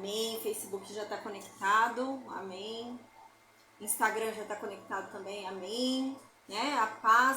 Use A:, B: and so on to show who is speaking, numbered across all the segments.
A: amém. Facebook já está conectado, amém. Instagram já está conectado também, amém. Né?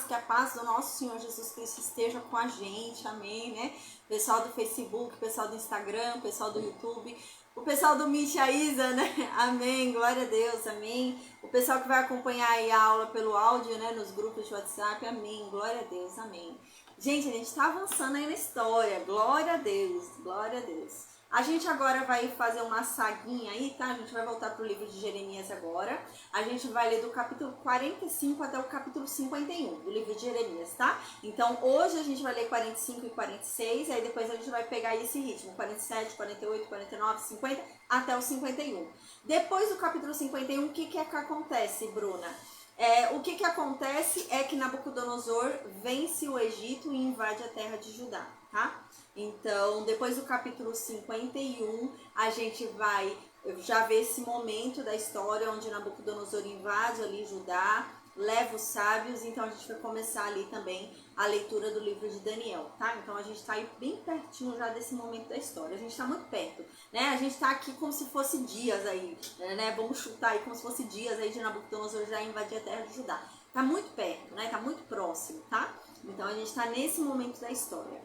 A: Que a paz do nosso Senhor Jesus Cristo esteja com a gente, amém, né? Pessoal do Facebook, pessoal do Instagram, pessoal do YouTube, o pessoal do Meet, a Isa, né? Amém, glória a Deus, amém. O pessoal que vai acompanhar aí a aula pelo áudio, né? Nos grupos de WhatsApp, amém, glória a Deus, amém. Gente, a gente está avançando aí na história, glória a Deus, glória a Deus. A gente agora vai fazer uma saguinha aí, tá? A gente vai voltar pro livro de Jeremias agora. A gente vai ler do capítulo 45 até o capítulo 51 do livro de Jeremias, tá? Então, hoje a gente vai ler 45 e 46, aí depois a gente vai pegar esse ritmo, 47, 48, 49, 50, até o 51. Depois do capítulo 51, o que acontece, Bruna? O que acontece é que Nabucodonosor vence o Egito e invade a terra de Judá, tá? Então, depois do capítulo 51, a gente vai já ver esse momento da história onde Nabucodonosor invade ali Judá, leva os sábios, então a gente vai começar ali também a leitura do livro de Daniel, tá? Então a gente tá aí bem pertinho já desse momento da história, a gente tá muito perto, né? A gente tá aqui como se fosse dias aí, né? Vamos chutar aí como se fosse dias aí de Nabucodonosor já invadir a terra de Judá. Tá muito perto, né? Tá muito próximo, tá? Então a gente tá nesse momento da história.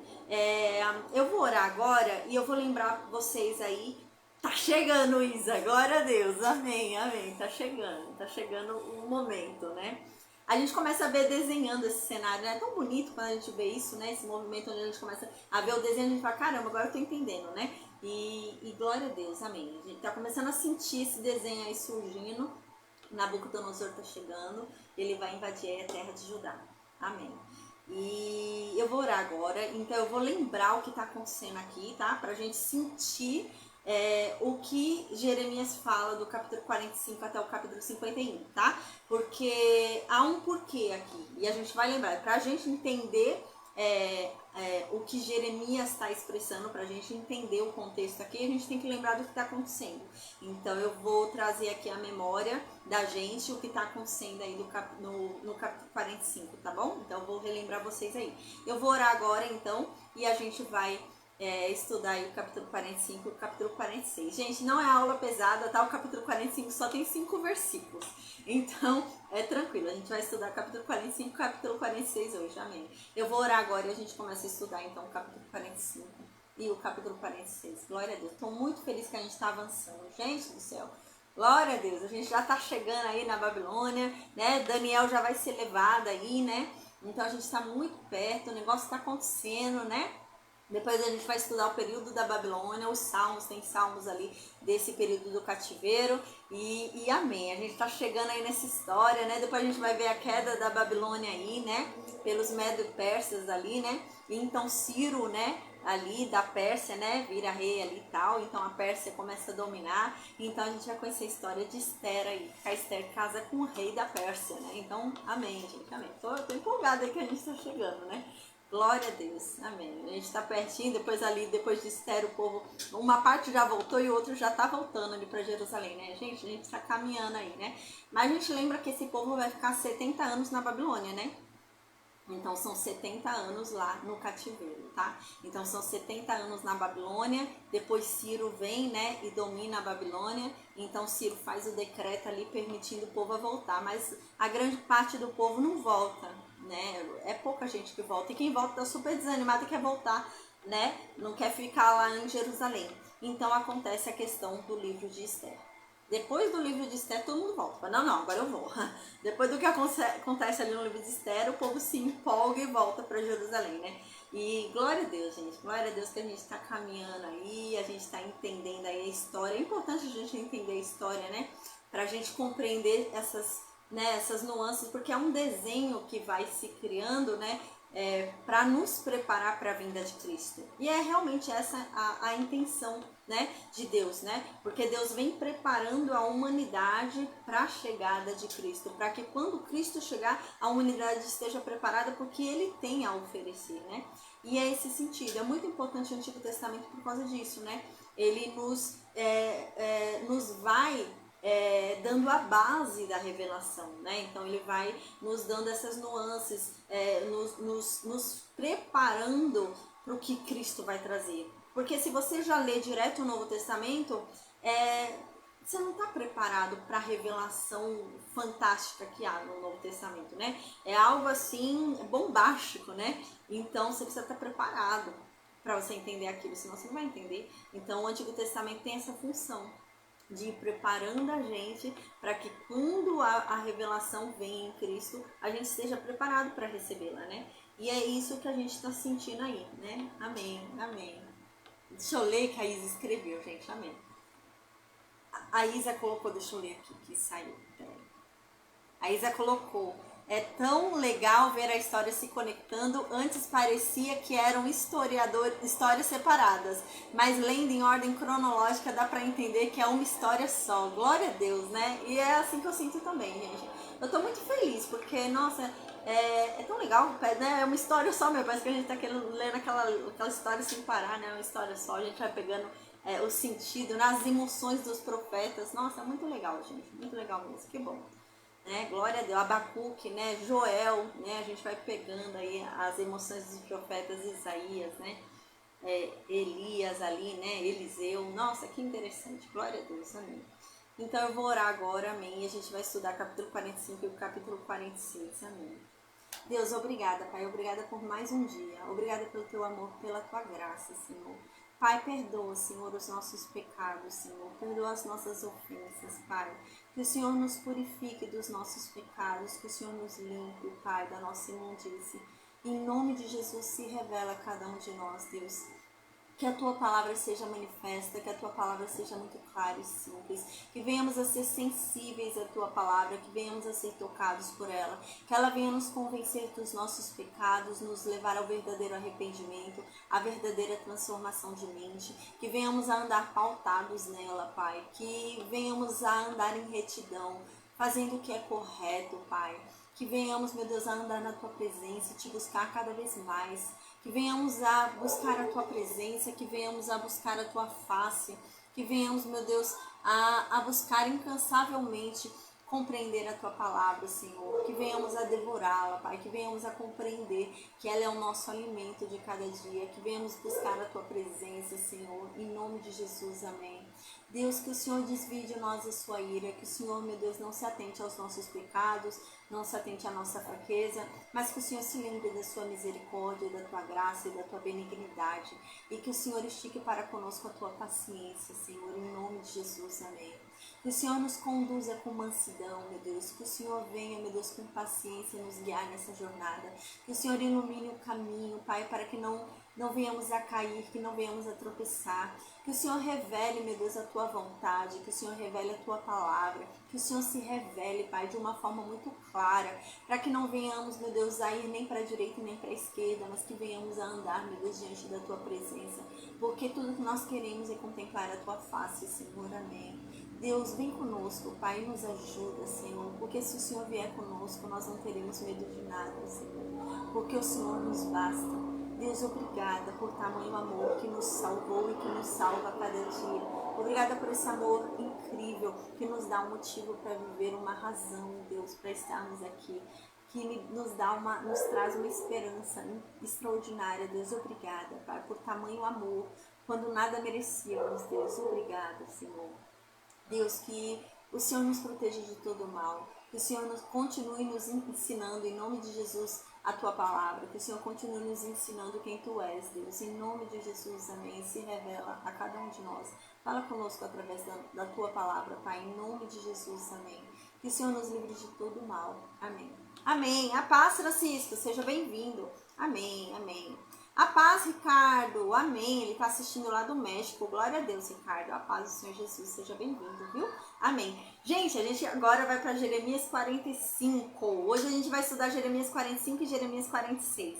A: Eu vou orar agora e eu vou lembrar vocês aí. Tá chegando, Isa, glória a Deus, amém, amém, tá chegando o momento, né? A gente começa a ver desenhando esse cenário, né? É tão bonito quando a gente vê isso, né? Esse movimento onde a gente começa a ver o desenho, a gente fala, caramba, agora eu tô entendendo, né? E glória a Deus, amém. A gente tá começando a sentir esse desenho aí surgindo. Nabucodonosor tá chegando, ele vai invadir a terra de Judá, amém. E eu vou orar agora, então eu vou lembrar o que tá acontecendo aqui, tá? Pra gente sentir o que Jeremias fala do capítulo 45 até o capítulo 51, tá? Porque há um porquê aqui, e a gente vai lembrar, pra gente entender o que Jeremias está expressando, pra gente entender o contexto aqui, a gente tem que lembrar do que está acontecendo. Então eu vou trazer aqui a memória da gente, o que está acontecendo aí no capítulo 45, tá bom? Então eu vou relembrar vocês aí. Eu vou orar agora então, e a gente vai estudar aí o capítulo 45 e o capítulo 46. Gente, não é aula pesada, tá? O capítulo 45 só tem 5 versículos. Então, é tranquilo. A gente vai estudar o capítulo 45 e o capítulo 46 hoje, amém. Eu vou orar agora e a gente começa a estudar, então, o capítulo 45 e o capítulo 46. Glória a Deus. Estou muito feliz que a gente está avançando. Gente do céu. Glória a Deus. A gente já está chegando aí na Babilônia, né? Daniel já vai ser levado aí, né? Então, a gente está muito perto. O negócio está acontecendo, né? Depois a gente vai estudar o período da Babilônia, os salmos, tem salmos ali desse período do cativeiro e amém. A gente tá chegando aí nessa história, né? Depois a gente vai ver a queda da Babilônia aí, né? Pelos Medo-Persas ali, né? E então Ciro, né? Ali da Pérsia, né? Vira rei ali e tal. Então a Pérsia começa a dominar. Então a gente vai conhecer a história de Esther aí. A Esther casa com o rei da Pérsia, né? Então, amém, gente, amém. Tô empolgada aí que a gente tá chegando, né? Glória a Deus, amém. A gente tá pertinho, depois de Esther, o povo, uma parte já voltou e o outro já tá voltando ali para Jerusalém, né? Gente, a gente tá caminhando aí, né? Mas a gente lembra que esse povo vai ficar 70 anos na Babilônia, né? Então são 70 anos lá no cativeiro, tá? Então são 70 anos na Babilônia, depois Ciro vem, né, e domina a Babilônia. Então Ciro faz o decreto ali permitindo o povo a voltar, mas a grande parte do povo não volta, né? É pouca gente que volta, e quem volta tá super desanimado e quer voltar, né? Não quer ficar lá em Jerusalém. Então acontece a questão do livro de Esther. Depois do livro de Esther, todo mundo volta. Não, agora eu vou. Depois do que acontece ali no livro de Esther, o povo se empolga e volta para Jerusalém, né? E glória a Deus, gente. Glória a Deus que a gente está caminhando aí, a gente está entendendo aí a história. É importante a gente entender a história, né? Para a gente compreender essas nuances, porque é um desenho que vai se criando, né? Para nos preparar para a vinda de Cristo. E é realmente essa a intenção, né, de Deus, né? Porque Deus vem preparando a humanidade para a chegada de Cristo, para que quando Cristo chegar, a humanidade esteja preparada porque Ele tem a oferecer, né? E é esse sentido. É muito importante o Antigo Testamento por causa disso, né? Ele nos vai dando a base da revelação, né? Então ele vai nos dando essas nuances, nos preparando para o que Cristo vai trazer. Porque se você já lê direto o Novo Testamento, você não está preparado para a revelação fantástica que há no Novo Testamento, né? É algo assim bombástico, né? Então você precisa estar preparado para você entender aquilo, senão você não vai entender. Então o Antigo Testamento tem essa função de ir preparando a gente para que quando a revelação vem em Cristo, a gente esteja preparado para recebê-la, né? E é isso que a gente está sentindo aí, né? Amém, amém. Deixa eu ler que a Isa escreveu, gente, amém. A Isa colocou, deixa eu ler aqui que saiu. A Isa colocou: é tão legal ver a história se conectando. Antes parecia que eram histórias separadas, mas lendo em ordem cronológica dá pra entender que é uma história só. Glória a Deus, né? E é assim que eu sinto também, gente. Eu tô muito feliz porque, nossa, é tão legal, né? É uma história só mesmo. Parece que a gente tá querendo ler aquela história sem parar, né? Uma história só. A gente vai pegando o sentido, nas emoções dos profetas. Nossa, é muito legal, gente. Muito legal mesmo. Que bom. Né? Glória a Deus, Abacuque, né? Joel, né? A gente vai pegando aí as emoções dos profetas Isaías, né? Elias ali, né? Eliseu, nossa, que interessante, glória a Deus, amém. Então eu vou orar agora, amém, e a gente vai estudar capítulo 45 e o capítulo 46, amém. Deus, obrigada, Pai, obrigada por mais um dia, obrigada pelo teu amor, pela tua graça, Senhor. Pai, perdoa, Senhor, os nossos pecados, Senhor, perdoa as nossas ofensas, Pai. Que o Senhor nos purifique dos nossos pecados, que o Senhor nos limpe, Pai, da nossa imundície. Em nome de Jesus, se revela a cada um de nós, Deus. Que a tua palavra seja manifesta, que a tua palavra seja muito clara e simples, que venhamos a ser sensíveis à tua palavra, que venhamos a ser tocados por ela, que ela venha nos convencer dos nossos pecados, nos levar ao verdadeiro arrependimento, à verdadeira transformação de mente, que venhamos a andar pautados nela, Pai, que venhamos a andar em retidão, fazendo o que é correto, Pai, que venhamos, meu Deus, a andar na tua presença e te buscar cada vez mais, que venhamos a buscar a tua presença, que venhamos a buscar a tua face, que venhamos, meu Deus, a buscar incansavelmente compreender a tua palavra, Senhor, que venhamos a devorá-la, Pai, que venhamos a compreender que ela é o nosso alimento de cada dia, que venhamos buscar a tua presença, Senhor, em nome de Jesus, amém. Deus, que o Senhor desvie de nós a sua ira, que o Senhor, meu Deus, não se atente aos nossos pecados, não se atente à nossa fraqueza, mas que o Senhor se lembre da sua misericórdia, da tua graça e da tua benignidade, e que o Senhor estique para conosco a tua paciência, Senhor, em nome de Jesus, amém. Que o Senhor nos conduza com mansidão, meu Deus, que o Senhor venha, meu Deus, com paciência nos guiar nessa jornada, que o Senhor ilumine o caminho, Pai, para que não venhamos a cair, que não venhamos a tropeçar, que o Senhor revele, meu Deus, a tua vontade, que o Senhor revele a tua palavra, que o Senhor se revele, Pai, de uma forma muito clara, para que não venhamos, meu Deus, a ir nem para a direita nem para a esquerda, mas que venhamos a andar, meu Deus, diante da tua presença, porque tudo que nós queremos é contemplar a tua face, Senhor, amém. Deus, vem conosco, Pai, nos ajuda, Senhor, porque se o Senhor vier conosco, nós não teremos medo de nada, Senhor, porque o Senhor nos basta. Deus, obrigada por tamanho amor que nos salvou e que nos salva a cada dia. Obrigada por esse amor incrível que nos dá um motivo para viver, uma razão, Deus, para estarmos aqui, que nos traz uma esperança extraordinária. Deus, obrigada, Pai, por tamanho amor, quando nada merecíamos, Deus. Obrigada, Senhor. Deus, que o Senhor nos proteja de todo mal, que o Senhor continue nos ensinando, em nome de Jesus, a tua palavra, que o Senhor continue nos ensinando quem tu és, Deus, em nome de Jesus, amém. Se revela a cada um de nós, fala conosco através da tua palavra, Pai, em nome de Jesus, amém. Que o Senhor nos livre de todo mal, amém. Amém. A paz, Francisco, seja bem-vindo, amém, amém. A paz, Ricardo, amém, ele está assistindo lá do México, glória a Deus, Ricardo, a paz do Senhor Jesus, seja bem-vindo, viu? Amém. Gente, a gente agora vai para Jeremias 45, hoje a gente vai estudar Jeremias 45 e Jeremias 46.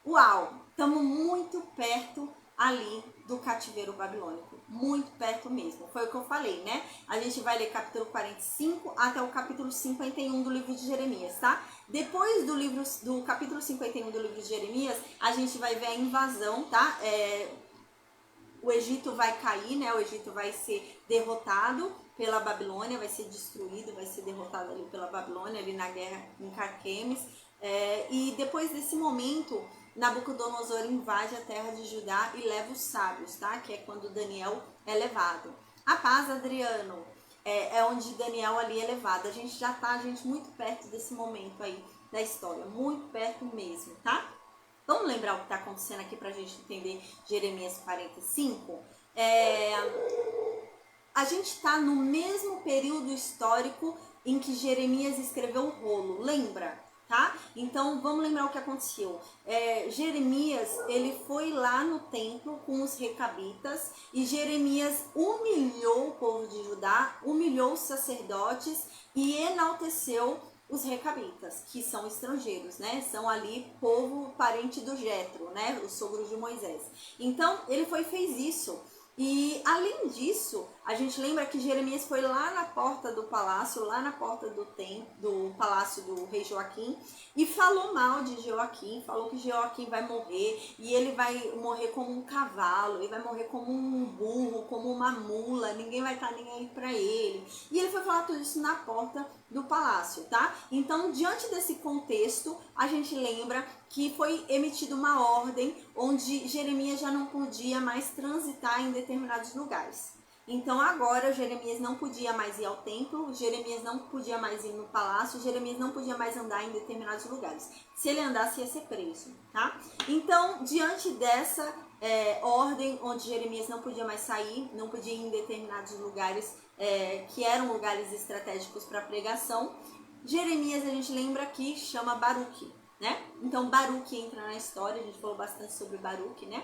A: Uau, estamos muito perto ali do cativeiro babilônico, muito perto mesmo, foi o que eu falei, né? A gente vai ler capítulo 45 até o capítulo 51 do livro de Jeremias, tá? Depois do capítulo 51 do livro de Jeremias, a gente vai ver a invasão, tá? O Egito vai cair, né? O Egito vai ser derrotado pela Babilônia, vai ser destruído, vai ser derrotado ali pela Babilônia, ali na guerra em Carquemes. E depois desse momento, Nabucodonosor invade a terra de Judá e leva os sábios, tá? Que é quando Daniel é levado. A paz, Adriano, é onde Daniel ali é levado. A gente já tá, gente, muito perto desse momento aí da história, muito perto mesmo, tá? Vamos lembrar o que está acontecendo aqui para a gente entender Jeremias 45? A gente está no mesmo período histórico em que Jeremias escreveu o rolo, lembra? Tá? Então vamos lembrar o que aconteceu. Jeremias, ele foi lá no templo com os recabitas e Jeremias humilhou o povo de Judá, humilhou os sacerdotes e enalteceu os recabitas, que são estrangeiros, né? São ali povo parente do Jetro, né? Os sogros de Moisés. Então ele fez isso. E além disso, a gente lembra que Jeremias foi lá na porta do palácio, lá na porta do palácio do rei Joaquim, e falou mal de Joaquim, falou que Joaquim vai morrer, e ele vai morrer como um cavalo, ele vai morrer como um burro, como uma mula, ninguém vai estar nem aí pra ele. E ele foi falar tudo isso na porta do palácio, tá? Então, diante desse contexto, a gente lembra que foi emitida uma ordem onde Jeremias já não podia mais transitar em determinados lugares. Então agora Jeremias não podia mais ir ao templo, Jeremias não podia mais ir no palácio, Jeremias não podia mais andar em determinados lugares. Se ele andasse, ia ser preso, tá? Então, diante dessa ordem, onde Jeremias não podia mais sair, não podia ir em determinados lugares que eram lugares estratégicos para pregação, Jeremias, a gente lembra que chama Baruque, né? Então Baruque entra na história, a gente falou bastante sobre Baruque, né?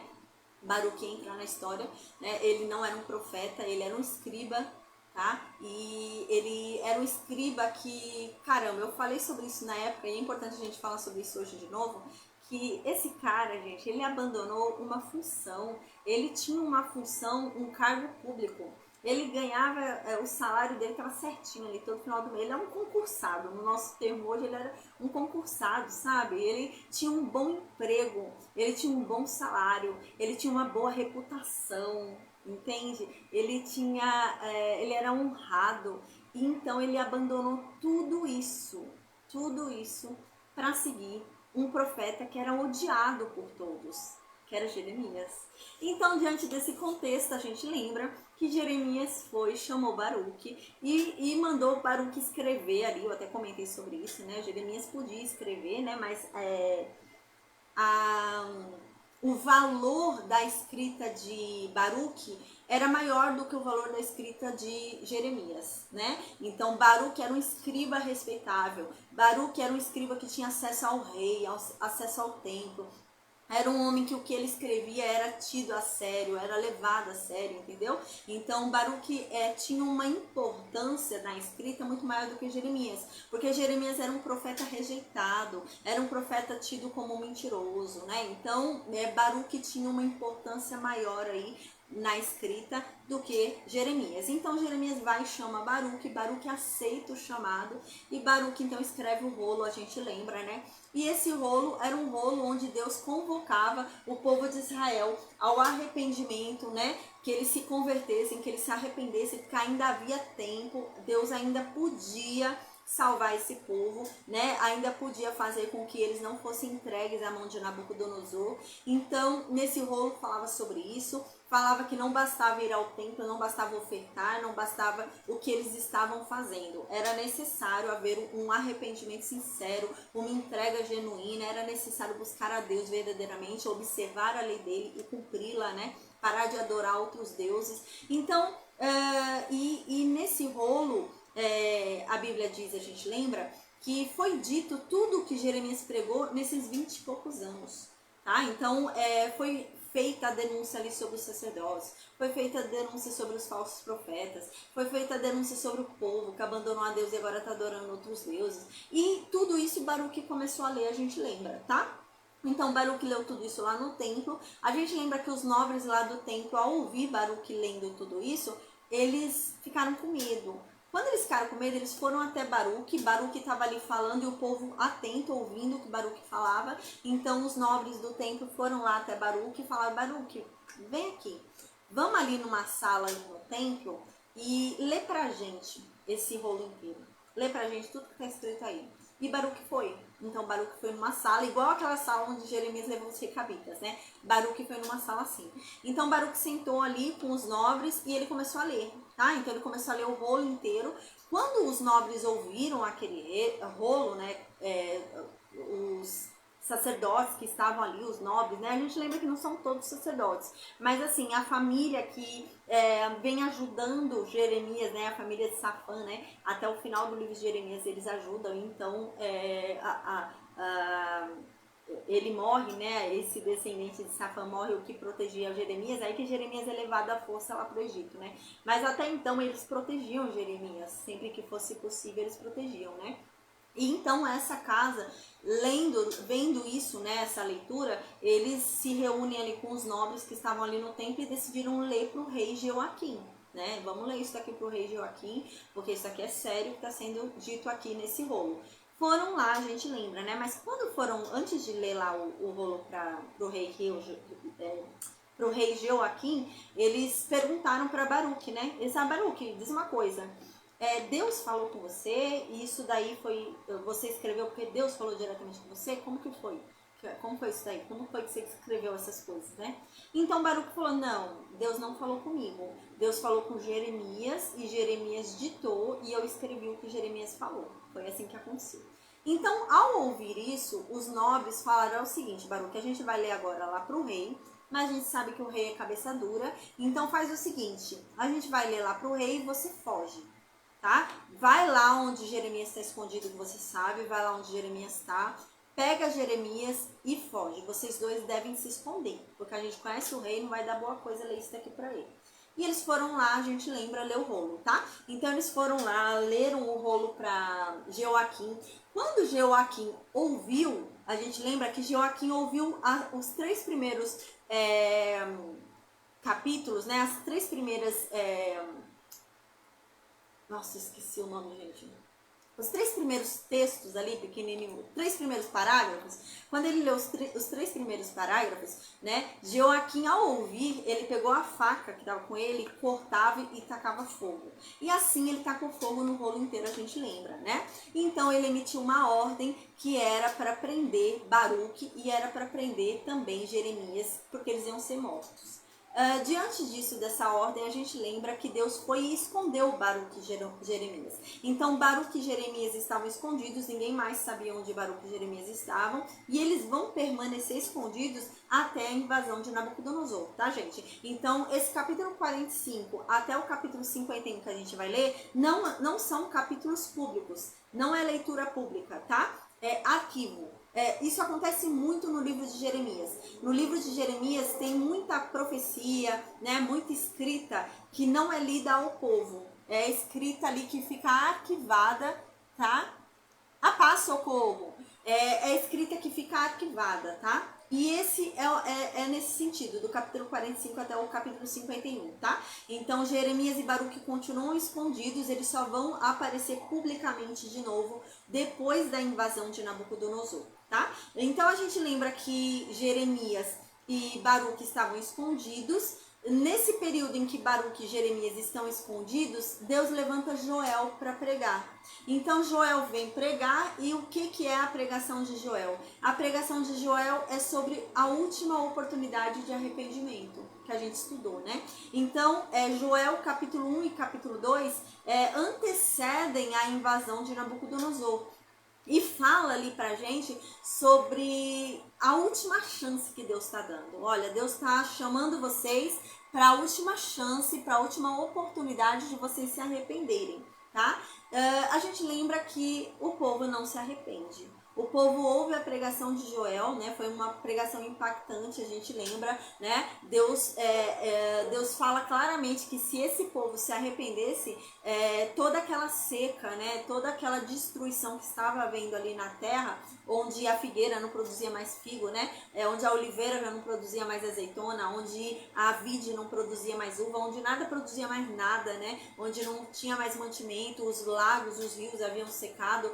A: Baruque entra na história, né? Ele não era um profeta, ele era um escriba, tá? E ele era um escriba que, caramba, eu falei sobre isso na época e é importante a gente falar sobre isso hoje de novo, que esse cara, gente, ele abandonou uma função, ele tinha uma função, um cargo público. Ele ganhava, o salário dele estava certinho ali, todo final do mês. Ele era um concursado, no nosso termo hoje ele era um concursado, sabe? Ele tinha um bom emprego, ele tinha um bom salário, ele tinha uma boa reputação, entende? Ele era honrado, e então ele abandonou tudo isso para seguir um profeta que era odiado por todos, que era Jeremias. Então, diante desse contexto, a gente lembra que Jeremias chamou Baruque e mandou Baruque escrever ali, eu até comentei sobre isso, né? Jeremias podia escrever, né? Mas o valor da escrita de Baruque era maior do que o valor da escrita de Jeremias, né? Então Baruque era um escriba respeitável, Baruque era um escriba que tinha acesso ao rei, acesso ao templo. Era um homem que o que ele escrevia era tido a sério, era levado a sério, entendeu? Então Baruque tinha uma importância na escrita muito maior do que Jeremias, porque Jeremias era um profeta rejeitado, era um profeta tido como mentiroso, né? Então Baruque tinha uma importância maior aí na escrita do que Jeremias. Então Jeremias vai e chama Baruque, Baruque aceita o chamado e Baruque então escreve o rolo, a gente lembra, né? E esse rolo era um rolo onde Deus convocava o povo de Israel ao arrependimento, né? Que eles se convertessem, que eles se arrependessem, porque ainda havia tempo, Deus ainda podia salvar esse povo, né? Ainda podia fazer com que eles não fossem entregues à mão de Nabucodonosor. Então, nesse rolo falava sobre isso, falava que não bastava ir ao templo, não bastava ofertar, não bastava o que eles estavam fazendo. Era necessário haver um arrependimento sincero, uma entrega genuína, era necessário buscar a Deus verdadeiramente, observar a lei dele e cumpri-la, né? Parar de adorar outros deuses. Então, nesse rolo, a Bíblia diz, a gente lembra, que foi dito tudo o que Jeremias pregou nesses 20 e poucos anos, tá? Então, foi feita a denúncia ali sobre os sacerdotes, foi feita a denúncia sobre os falsos profetas, foi feita a denúncia sobre o povo que abandonou a Deus e agora está adorando outros deuses. E tudo isso Baruque começou a ler, a gente lembra, tá? Então Baruque leu tudo isso lá no templo. A gente lembra que os nobres lá do templo, ao ouvir Baruque lendo tudo isso, eles ficaram com medo. Quando eles ficaram com medo, eles foram até Baruque. Baruque estava ali falando e o povo atento, ouvindo o que Baruque falava. Então os nobres do templo foram lá até Baruque e falaram: Baruque, vem aqui, vamos ali numa sala no templo e lê pra gente esse rolo inteiro. Lê pra gente tudo que está escrito aí. E Baruque foi. Então Baruque foi numa sala, igual aquela sala onde Jeremias levou os recabitas, né? Baruque foi numa sala assim. Então Baruque sentou ali com os nobres e ele começou a ler, tá? Então ele começou a ler o rolo inteiro. Quando os nobres ouviram aquele rolo, né? Os sacerdotes que estavam ali, os nobres, né? A gente lembra que não são todos sacerdotes, mas assim, a família que vem ajudando Jeremias, né? A família de Safã, né? Até o final do livro de Jeremias eles ajudam, então ele morre, né? Esse descendente de Safã morre, o que protegia Jeremias, aí que Jeremias é levado à força lá para o Egito, né? Mas até então eles protegiam Jeremias, sempre que fosse possível eles protegiam, né? E então essa casa, vendo isso, né, essa leitura, eles se reúnem ali com os nobres que estavam ali no templo e decidiram ler para o rei Jeoaquim, né? Vamos ler isso aqui para o rei Jeoaquim, porque isso aqui é sério que está sendo dito aqui nesse rolo. Foram lá, a gente lembra, né? Mas quando foram, antes de ler lá o rolo para o rei Jeoaquim, eles perguntaram para Baruque, né? Eles falaram, Baruque, diz uma coisa, Deus falou com você, e isso daí você escreveu porque Deus falou diretamente com você? Como que foi? Como foi isso daí? Como foi que você escreveu essas coisas, né? Então Baruque falou, não, Deus não falou comigo. Deus falou com Jeremias, e Jeremias ditou, e eu escrevi o que Jeremias falou. Foi assim que aconteceu. Então, ao ouvir isso, os nobres falaram o seguinte, Baruque, a gente vai ler agora lá para o rei, mas a gente sabe que o rei é cabeça dura, então faz o seguinte, a gente vai ler lá para o rei e você foge. Tá? Vai lá onde Jeremias está escondido, que você sabe, vai lá onde Jeremias está, pega Jeremias e foge. Vocês dois devem se esconder, porque a gente conhece o rei, não vai dar boa coisa ler isso aqui para ele. E eles foram lá, a gente lembra, ler o rolo, tá? Então eles foram lá, leram o rolo para Jeoaquim. Quando Jeoaquim ouviu, a gente lembra que Jeoaquim ouviu os 3 primeiros capítulos, né? As 3 primeiras... Nossa, esqueci o nome, gente. Os 3 primeiros textos ali, pequenininho, 3 primeiros parágrafos, quando ele leu os 3 primeiros parágrafos, né, Jeoaquim, ao ouvir, ele pegou a faca que estava com ele, cortava e tacava fogo. E assim ele tacou fogo no rolo inteiro, a gente lembra, né? Então ele emitiu uma ordem que era para prender Baruque e era para prender também Jeremias, porque eles iam ser mortos. Diante disso, dessa ordem, a gente lembra que Deus foi e escondeu Baruque e Jeremias. Então, Baruque e Jeremias estavam escondidos, ninguém mais sabia onde Baruque e Jeremias estavam, e eles vão permanecer escondidos até a invasão de Nabucodonosor, tá, gente? Então, esse capítulo 45 até o capítulo 51 que a gente vai ler, não são capítulos públicos, não é leitura pública, tá? É arquivo. Isso acontece muito no livro de Jeremias. No livro de Jeremias tem muita profecia, né, muita escrita que não é lida ao povo. É escrita ali que fica arquivada, tá? A paz, socorro. É escrita que fica arquivada, tá? E esse é nesse sentido, do capítulo 45 até o capítulo 51, tá? Então, Jeremias e Baruque continuam escondidos, eles só vão aparecer publicamente de novo depois da invasão de Nabucodonosor, tá? Então, a gente lembra que Jeremias e Baruque estavam escondidos. Nesse período em que Baruque e Jeremias estão escondidos, Deus levanta Joel para pregar. Então Joel vem pregar, e o que é a pregação de Joel? A pregação de Joel é sobre a última oportunidade de arrependimento, que a gente estudou, né? Então, Joel capítulo 1 e capítulo 2 antecedem a invasão de Nabucodonosor. E fala ali pra gente sobre a última chance que Deus está dando. Olha, Deus está chamando vocês para a última chance, para a última oportunidade de vocês se arrependerem, tá? A gente lembra que o povo não se arrepende. O povo ouve a pregação de Joel, né? Foi uma pregação impactante, a gente lembra, né? Deus fala claramente que se esse povo se arrependesse, toda aquela seca, né? Toda aquela destruição que estava havendo ali na terra, onde a figueira não produzia mais figo, né? Onde a oliveira já não produzia mais azeitona, onde a vide não produzia mais uva, onde nada produzia mais nada, né? Onde não tinha mais mantimento, os lagos, os rios haviam secado.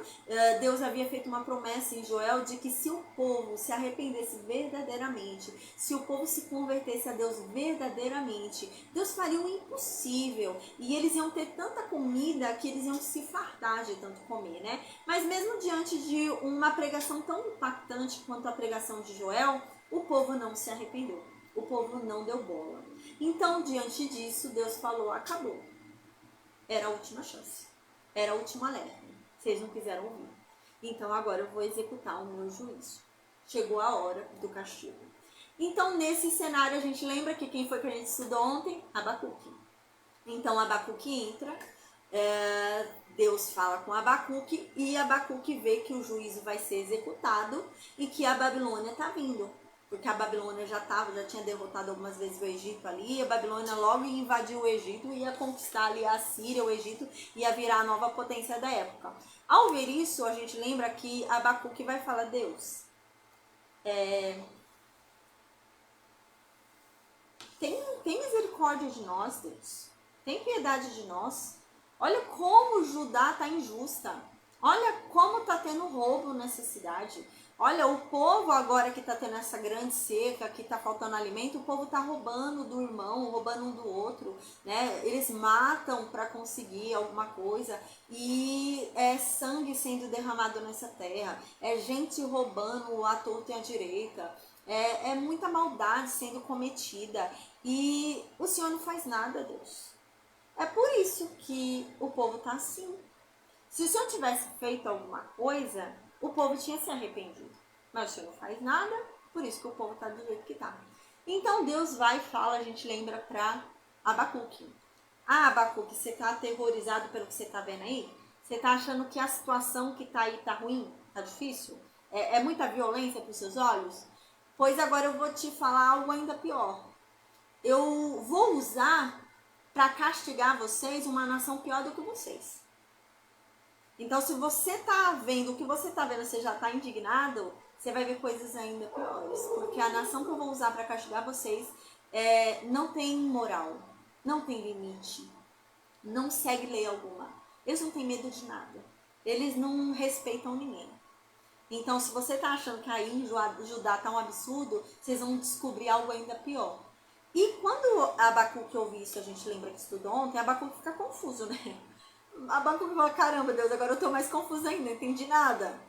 A: Deus havia feito uma promessa promessa em Joel de que se o povo se arrependesse verdadeiramente, se o povo se convertesse a Deus verdadeiramente, Deus faria o impossível e eles iam ter tanta comida que eles iam se fartar de tanto comer, né? Mas mesmo diante de uma pregação tão impactante quanto a pregação de Joel, o povo não se arrependeu, o povo não deu bola. Então, diante disso, Deus falou, acabou. Era a última chance, era a última alerta. Vocês não quiseram ouvir. Então agora eu vou executar o meu juízo. Chegou a hora do castigo. Então nesse cenário a gente lembra que quem foi que a gente estudou ontem? Abacuque. Então Abacuque entra, Deus fala com Abacuque e Abacuque vê que o juízo vai ser executado e que a Babilônia está vindo. Porque a Babilônia já tinha derrotado algumas vezes o Egito ali, a Babilônia logo invadiu o Egito, ia conquistar ali a Síria, o Egito, ia virar a nova potência da época. Ao ver isso, a gente lembra que Abacuque vai falar, Deus, tem misericórdia de nós, Deus, tem piedade de nós. Olha como Judá está injusta, olha como está tendo roubo nessa cidade. Olha, o povo agora que está tendo essa grande seca, que está faltando alimento, o povo está roubando do irmão, roubando um do outro, né? Eles matam para conseguir alguma coisa e é sangue sendo derramado nessa terra, é gente roubando à torta e à direita, é muita maldade sendo cometida e o Senhor não faz nada, Deus. É por isso que o povo está assim. Se o Senhor tivesse feito alguma coisa, o povo tinha se arrependido. Mas o Senhor não faz nada, por isso que o povo está do jeito que está. Então Deus vai e fala, a gente lembra para Abacuque. Ah, Abacuque, você está aterrorizado pelo que você está vendo aí? Você está achando que a situação que está aí está ruim? Está difícil? É muita violência para os seus olhos? Pois agora eu vou te falar algo ainda pior. Eu vou usar para castigar vocês uma nação pior do que vocês. Então, se você está vendo o que você está vendo, você já está indignado, você vai ver coisas ainda piores. Porque a nação que eu vou usar para castigar vocês não tem moral, não tem limite, não segue lei alguma. Eles não têm medo de nada. Eles não respeitam ninguém. Então, se você está achando que aí em Judá está um absurdo, vocês vão descobrir algo ainda pior. E quando Abacuque ouve isso, a gente lembra que estudou ontem, Abacuque fica confuso, né? Abacuque fala, caramba, Deus, agora eu estou mais confusa ainda, não entendi nada.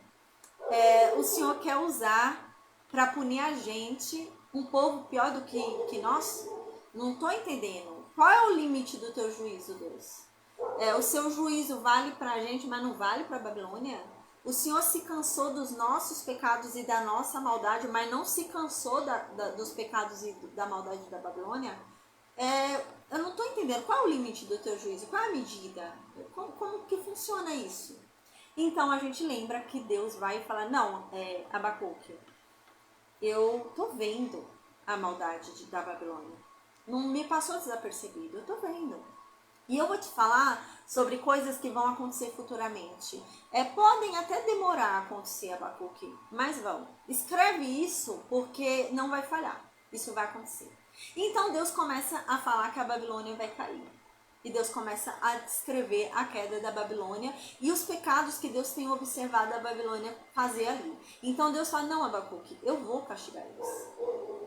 A: O Senhor quer usar para punir a gente, um povo pior do que nós? Não estou entendendo. Qual é o limite do teu juízo, Deus? O seu juízo vale para a gente, mas não vale para a Babilônia? O Senhor se cansou dos nossos pecados e da nossa maldade, mas não se cansou dos pecados e da maldade da Babilônia? Eu não estou entendendo. Qual é o limite do teu juízo? Qual é a medida? Como que funciona isso? Então a gente lembra que Deus vai falar, não, Abacuque, eu tô vendo a maldade da Babilônia. Não me passou desapercebido, eu tô vendo. E eu vou te falar sobre coisas que vão acontecer futuramente. Podem até demorar a acontecer, Abacuque, mas vão. Escreve isso porque não vai falhar. Isso vai acontecer. Então Deus começa a falar que a Babilônia vai cair. E Deus começa a descrever a queda da Babilônia e os pecados que Deus tem observado a Babilônia fazer ali. Então Deus fala, não, Abacuque, eu vou castigar eles.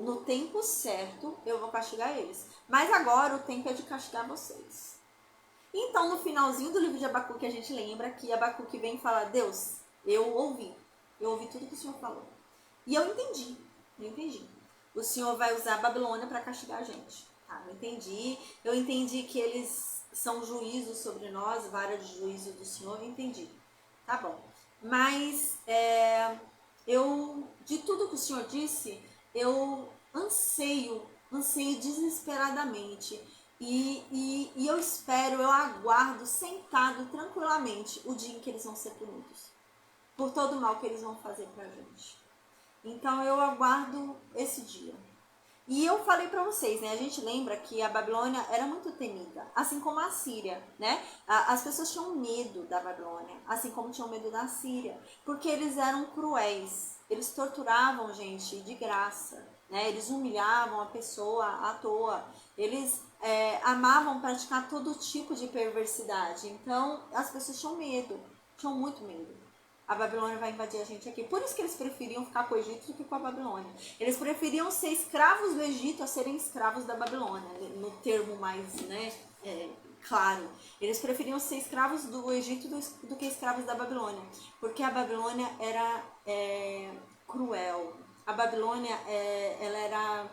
A: No tempo certo, eu vou castigar eles. Mas agora o tempo é de castigar vocês. Então, no finalzinho do livro de Abacuque, a gente lembra que Abacuque vem falar, Deus, eu ouvi tudo que o Senhor falou. E eu entendi. O Senhor vai usar a Babilônia para castigar a gente. Tá, eu entendi que eles são juízos sobre nós, vara de juízo do Senhor, eu entendi. Tá bom. Mas, de tudo que o Senhor disse, eu anseio desesperadamente. E eu espero, eu aguardo sentado tranquilamente o dia em que eles vão ser punidos. Por todo o mal que eles vão fazer pra gente. Então eu aguardo esse dia. E eu falei pra vocês, né? A gente lembra que a Babilônia era muito temida. Assim como a Síria, né? As pessoas tinham medo da Babilônia. Assim como tinham medo da Síria. Porque eles eram cruéis. Eles torturavam gente de graça. Né? Eles humilhavam a pessoa à toa. Eles amavam praticar todo tipo de perversidade. Então, as pessoas tinham medo. Tinham muito medo. a Babilônia vai invadir a gente aqui. Por isso que eles preferiam ficar com o Egito do que com a Babilônia. Eles preferiam ser escravos do Egito a serem escravos da Babilônia, no termo mais, né, claro. Eles preferiam ser escravos do Egito do que escravos da Babilônia, porque a Babilônia era cruel. A Babilônia, ela era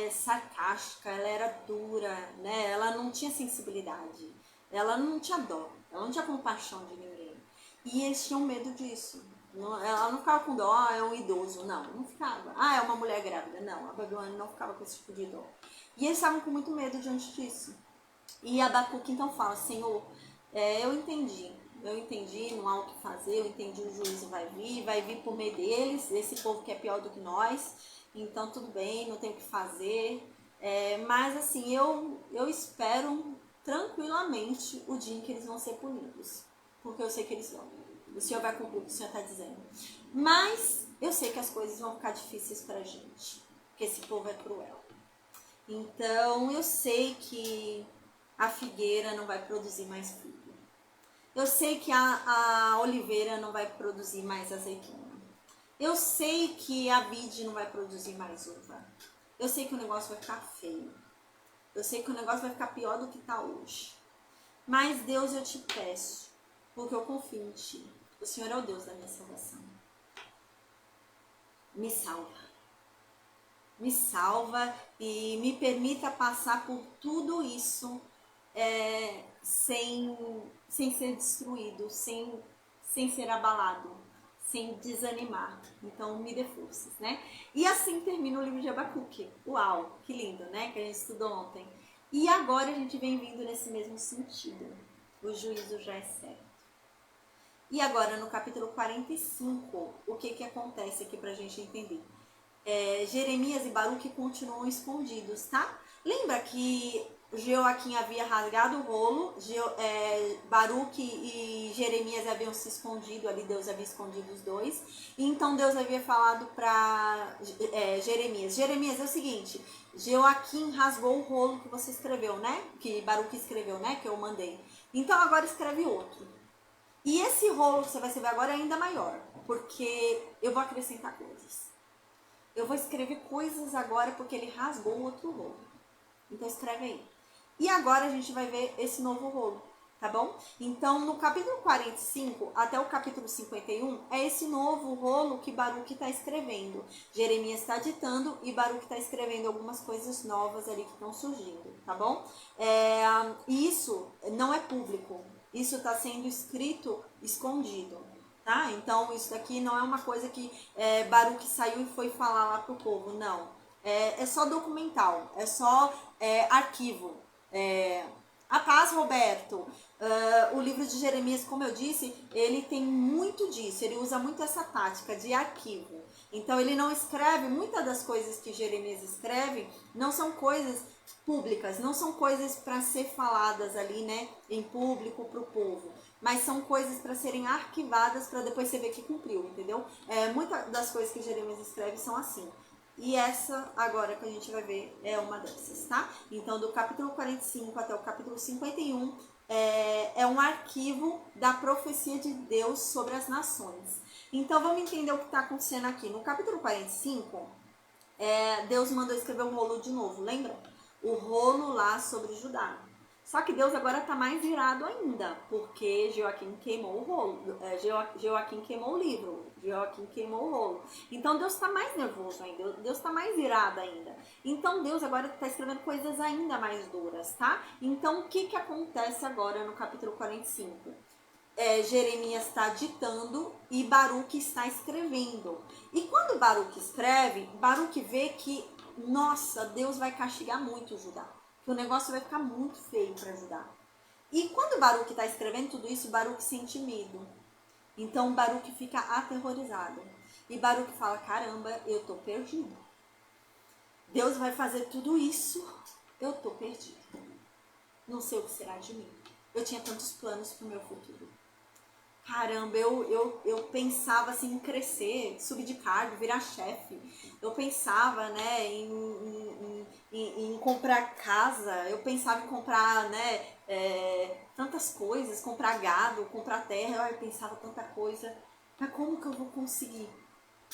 A: sarcástica, ela era dura, né? Ela não tinha sensibilidade, ela não tinha dó, ela não tinha compaixão de ninguém. E eles tinham medo disso. Ela não ficava com dó, é um idoso, não ficava. É uma mulher grávida, não, a Babilônia não ficava com esse tipo de dó. E eles estavam com muito medo diante disso. E Abacuque então fala, Senhor, eu entendi, não há o que fazer, eu entendi, o juízo vai vir por meio deles, esse povo que é pior do que nós, então tudo bem, não tem o que fazer, mas assim, eu espero tranquilamente o dia em que eles vão ser punidos, porque eu sei que eles vão, o Senhor vai cumprir o que o Senhor está dizendo, mas eu sei que as coisas vão ficar difíceis pra gente, porque esse povo é cruel. Então eu sei que a figueira não vai produzir mais figo. Eu sei que a oliveira não vai produzir mais azeitona. Eu sei que a vide não vai produzir mais uva. Eu sei que o negócio vai ficar feio. Eu sei que o negócio vai ficar pior do que está hoje. Mas Deus, eu te peço, porque eu confio em Ti. O Senhor é o Deus da minha salvação. Me salva. Me salva e me permita passar por tudo isso sem ser destruído, sem ser abalado, sem desanimar. Então me dê forças, né? E assim termina o livro de Abacuque. Uau, que lindo, né? Que a gente estudou ontem. E agora a gente vem vindo nesse mesmo sentido. O juízo já é certo. E agora no capítulo 45, o que acontece aqui pra gente entender? Jeremias e Baruque continuam escondidos, tá? Lembra que Joaquim havia rasgado o rolo, Baruque e Jeremias haviam se escondido ali, Deus havia escondido os dois, e então Deus havia falado para Jeremias, é o seguinte, Joaquim rasgou o rolo que você escreveu, né? Que Baruque escreveu, né? Que eu mandei. Então agora escreve outro. E esse rolo que você vai escrever agora é ainda maior, porque eu vou acrescentar coisas. Eu vou escrever coisas agora porque ele rasgou o outro rolo. Então escreve aí. E agora a gente vai ver esse novo rolo, tá bom? Então no capítulo 45 até o capítulo 51 é esse novo rolo que Baruque está escrevendo. Jeremias está ditando e Baruque está escrevendo algumas coisas novas ali que estão surgindo, tá bom? Isso não é público. Isso está sendo escrito escondido. Tá? Então isso daqui não é uma coisa que Baruque saiu e foi falar lá pro povo, não. É só documental, é só arquivo. A paz, Roberto. O livro de Jeremias, como eu disse, ele tem muito disso, ele usa muito essa tática de arquivo. Então ele não escreve, muitas das coisas que Jeremias escreve não são coisas públicas, não são coisas para ser faladas ali, né, em público para o povo, mas são coisas para serem arquivadas para depois você ver que cumpriu, entendeu? Muitas das coisas que Jeremias escreve são assim. E essa agora que a gente vai ver é uma dessas, tá? Então do capítulo 45 até o capítulo 51 é um arquivo da profecia de Deus sobre as nações. Então vamos entender o que está acontecendo aqui. No capítulo 45, Deus mandou escrever um rolo de novo, lembra? O rolo lá sobre Judá. Só que Deus agora está mais irado ainda, porque Joaquim queimou o rolo, Joaquim queimou o livro, Joaquim queimou o rolo. Então Deus está mais nervoso ainda, Deus está mais irado ainda. Então Deus agora está escrevendo coisas ainda mais duras, tá? Então o que acontece agora no capítulo 45? Jeremias está ditando e Baruque está escrevendo. E quando Baruque escreve, Baruque vê que, nossa, Deus vai castigar muito Judá. Que o negócio vai ficar muito feio para Judá. E quando Baruque está escrevendo tudo isso, Baruque sente medo. Então Baruque fica aterrorizado. E Baruque fala, caramba, eu tô perdido. Deus vai fazer tudo isso, eu tô perdido. Não sei o que será de mim. Eu tinha tantos planos para o meu futuro. Caramba, eu pensava assim em crescer, subir de cargo, virar chefe. Eu pensava, né, em comprar casa, eu pensava em comprar, né, tantas coisas, comprar gado, comprar terra, eu pensava tanta coisa. Mas como que eu vou conseguir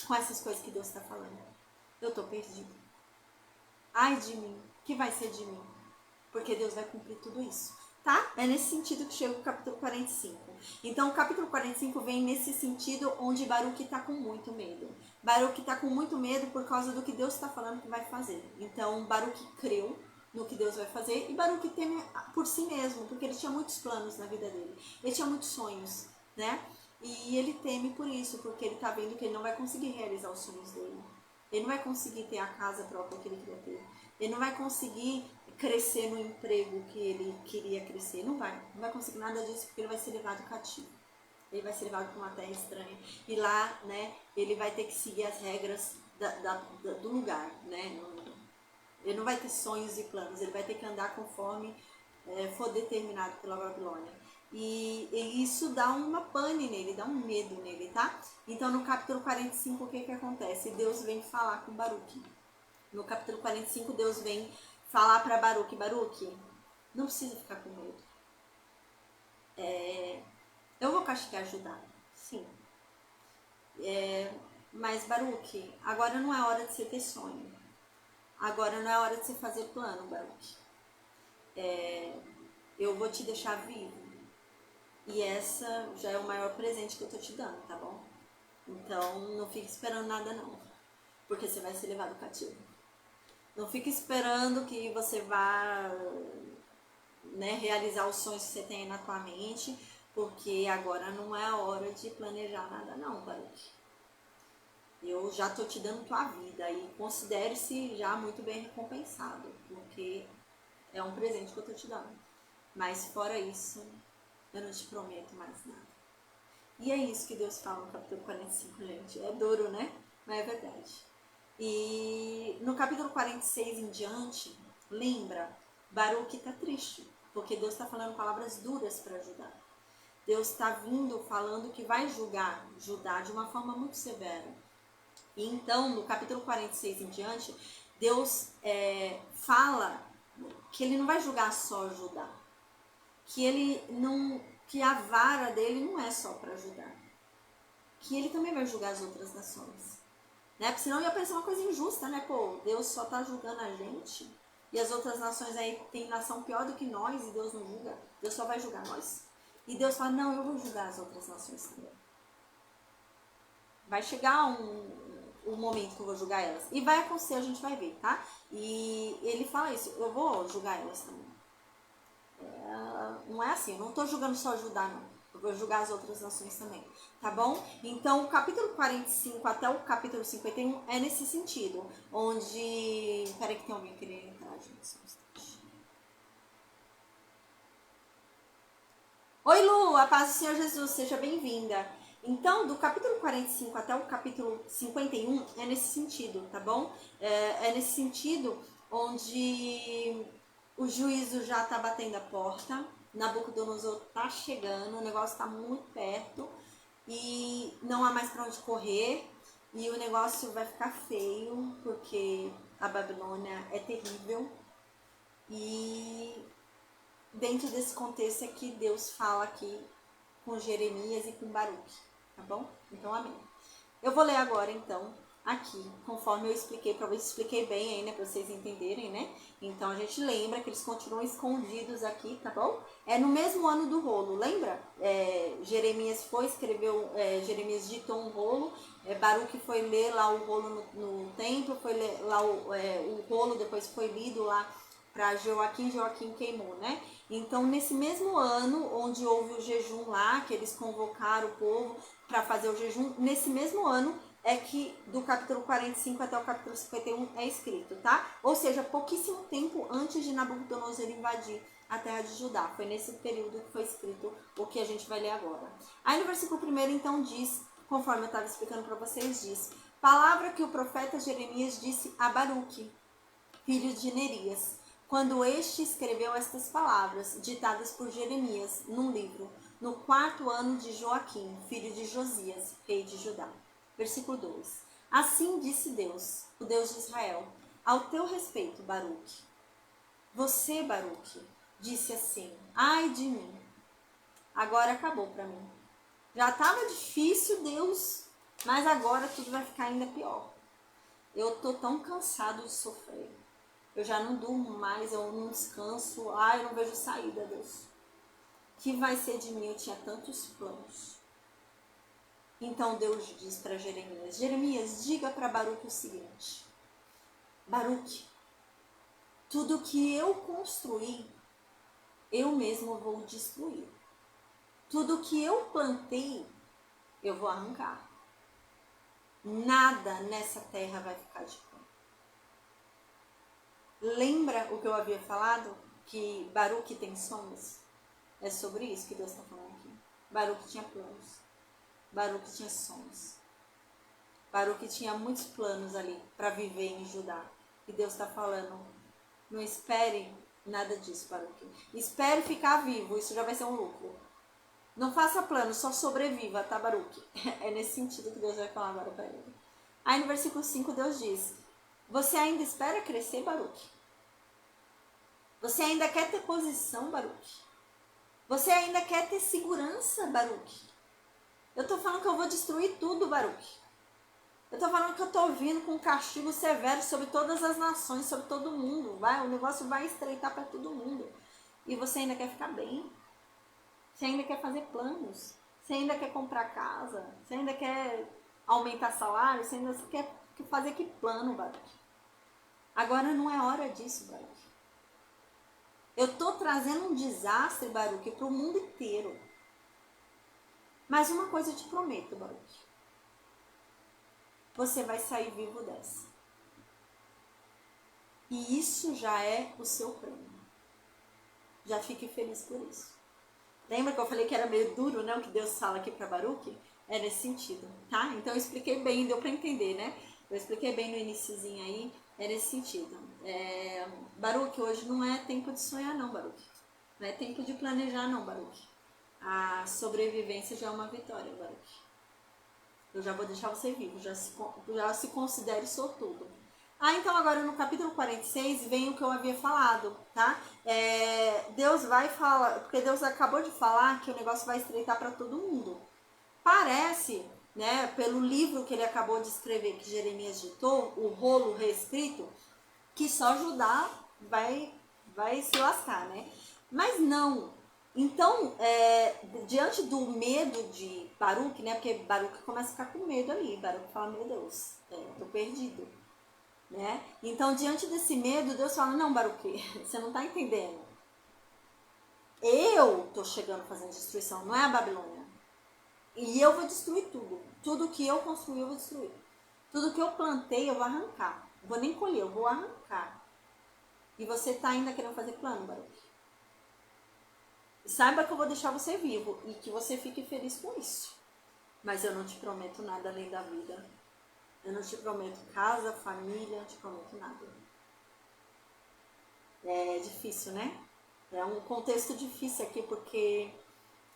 A: com essas coisas que Deus está falando? Eu tô perdido. Ai de mim, o que vai ser de mim? Porque Deus vai cumprir tudo isso, tá? É nesse sentido que chega o capítulo 45. Então, o capítulo 45 vem nesse sentido onde Baruque está com muito medo. Baruque está com muito medo por causa do que Deus está falando que vai fazer. Então, Baruque creu no que Deus vai fazer e Baruque teme por si mesmo, porque ele tinha muitos planos na vida dele. Ele tinha muitos sonhos, né? E ele teme por isso, porque ele está vendo que ele não vai conseguir realizar os sonhos dele. Ele não vai conseguir ter a casa própria que ele queria ter. Ele não vai conseguir crescer no emprego que ele queria crescer. Não vai conseguir nada disso porque ele vai ser levado cativo. Ele vai ser levado para uma terra estranha. E lá, né, ele vai ter que seguir as regras do lugar, né? Ele não vai ter sonhos e planos, ele vai ter que andar conforme for determinado pela Babilônia. E isso dá uma pane nele, dá um medo nele, tá? Então no capítulo 45 o que acontece? Deus vem falar com Baruque. No capítulo 45 Deus vem falar para Baruque, Baruque, não precisa ficar com medo. Eu vou castigar Judá, sim. Mas Baruque, agora não é hora de você ter sonho. Agora não é hora de você fazer plano, Baruque. Eu vou te deixar vivo. E essa já é o maior presente que eu tô te dando, tá bom? Então não fique esperando nada não, porque você vai ser levado cativo. Não fique esperando que você vá, né, realizar os sonhos que você tem na tua mente, porque agora não é a hora de planejar nada não, Baruque. Eu já tô te dando tua vida e considere-se já muito bem recompensado, porque é um presente que eu tô te dando. Mas fora isso, eu não te prometo mais nada. E é isso que Deus fala no capítulo 45, gente. É duro, né? Mas é verdade. E no capítulo 46 em diante, lembra, Baruque está triste, porque Deus está falando palavras duras para Judá. Deus está vindo falando que vai julgar Judá de uma forma muito severa. E então, no capítulo 46 em diante, Deus fala que ele não vai julgar só Judá, que ele não, que a vara dele não é só para Judá, que ele também vai julgar as outras nações, né? Porque senão ia parecer uma coisa injusta, né? Pô, Deus só tá julgando a gente e as outras nações aí tem nação pior do que nós e Deus não julga. Deus só vai julgar nós. E Deus fala, não, eu vou julgar as outras nações também. Vai chegar um momento que eu vou julgar elas. E vai acontecer, a gente vai ver, tá? E ele fala isso, eu vou julgar elas também. Não é assim, eu não tô julgando só Judá, não. Eu vou julgar as outras nações também, tá bom? Então, o capítulo 45 até o capítulo 51 é nesse sentido, onde... Peraí que tem alguém querendo entrar, gente, só um instante. Oi, Lu, a paz do Senhor Jesus, seja bem-vinda. Então, do capítulo 45 até o capítulo 51 é nesse sentido, tá bom? É nesse sentido onde o juízo já tá batendo a porta, Nabucodonosor tá chegando, o negócio tá muito perto e não há mais para onde correr e o negócio vai ficar feio porque a Babilônia é terrível e dentro desse contexto é que Deus fala aqui com Jeremias e com Baruque, tá bom? Então, amém. Eu vou ler agora, então, aqui, conforme eu expliquei para vocês, expliquei bem aí, né, para vocês entenderem, né? Então, a gente lembra que eles continuam escondidos aqui, tá bom? É no mesmo ano do rolo, lembra? Jeremias Jeremias ditou um rolo, Baruque foi ler lá o rolo no templo, foi ler lá o rolo, depois foi lido lá para Joaquim queimou, né? Então, nesse mesmo ano, onde houve o jejum lá, que eles convocaram o povo para fazer o jejum, nesse mesmo ano é que do capítulo 45 até o capítulo 51 é escrito, tá? Ou seja, pouquíssimo tempo antes de Nabucodonosor invadir a terra de Judá. Foi nesse período que foi escrito o que a gente vai ler agora. Aí no versículo 1 então diz, conforme eu estava explicando para vocês, diz: palavra que o profeta Jeremias disse a Baruque, filho de Nerias, quando este escreveu estas palavras, ditadas por Jeremias, num livro, no 4º ano de Joaquim, filho de Josias, rei de Judá. Versículo 2. Assim disse Deus, o Deus de Israel, ao teu respeito, Baruque. Você, Baruque, disse assim, ai de mim, agora acabou para mim. Já estava difícil, Deus, mas agora tudo vai ficar ainda pior. Eu tô tão cansado de sofrer. Eu já não durmo mais, eu não descanso. Eu não vejo saída, Deus. O que vai ser de mim? Eu tinha tantos planos. Então Deus diz para Jeremias: Jeremias, diga para Baruque o seguinte: Baruque, tudo que eu construí, eu mesmo vou destruir. Tudo que eu plantei, eu vou arrancar. Nada nessa terra vai ficar de pé. Lembra o que eu havia falado? Que Baruque tem sonhos? É sobre isso que Deus está falando aqui. Baruque tinha planos. Baruque tinha sonhos. Baruque tinha muitos planos ali para viver em Judá. E Deus está falando: não espere nada disso, Baruque. Espere ficar vivo, isso já vai ser um lucro. Não faça plano, só sobreviva, tá, Baruque? É nesse sentido que Deus vai falar agora para ele. Aí no versículo 5 Deus diz: você ainda espera crescer, Baruque? Você ainda quer ter posição, Baruque? Você ainda quer ter segurança, Baruque? Eu tô falando que eu vou destruir tudo, Baruque. Eu tô falando que eu tô vindo com um castigo severo sobre todas as nações, sobre todo mundo. O negócio vai estreitar para todo mundo. E você ainda quer ficar bem? Você ainda quer fazer planos? Você ainda quer comprar casa? Você ainda quer aumentar salário? Você ainda quer fazer que plano, Baruque? Agora não é hora disso, Baruque. Eu tô trazendo um desastre, Baruque, para o mundo inteiro. Mas uma coisa eu te prometo, Baruque. Você vai sair vivo dessa. E isso já é o seu prêmio. Já fique feliz por isso. Lembra que eu falei que era meio duro, né? O que Deus fala aqui para Baruque? É nesse sentido, tá? Então eu expliquei bem, deu para entender, né? Eu expliquei bem no iniciozinho aí, é nesse sentido. Baruque, hoje não é tempo de sonhar não, Baruque. Não é tempo de planejar não, Baruque. A sobrevivência já é uma vitória, Baruque. Eu já vou deixar você vivo, já se considere sortudo. Então agora no capítulo 46 vem o que eu havia falado, tá? Deus vai falar, porque Deus acabou de falar que o negócio vai estreitar para todo mundo. Parece, né, pelo livro que ele acabou de escrever, que Jeremias ditou, o rolo reescrito, que só Judá vai se lascar, né? Mas não. Então, diante do medo de Baruque, né? Porque Baruque começa a ficar com medo ali. Baruque fala: meu Deus, tô perdido. Né? Então, diante desse medo, Deus fala: não, Baruque, você não tá entendendo. Eu tô chegando fazendo destruição, não é a Babilônia. E eu vou destruir tudo. Tudo que eu construí, eu vou destruir. Tudo que eu plantei, eu vou arrancar. Não vou nem colher, eu vou arrancar. E você tá ainda querendo fazer plano, Baruque? Saiba que eu vou deixar você vivo e que você fique feliz com isso. Mas eu não te prometo nada além da vida. Eu não te prometo casa, família, não te prometo nada. É difícil, né? É um contexto difícil aqui, porque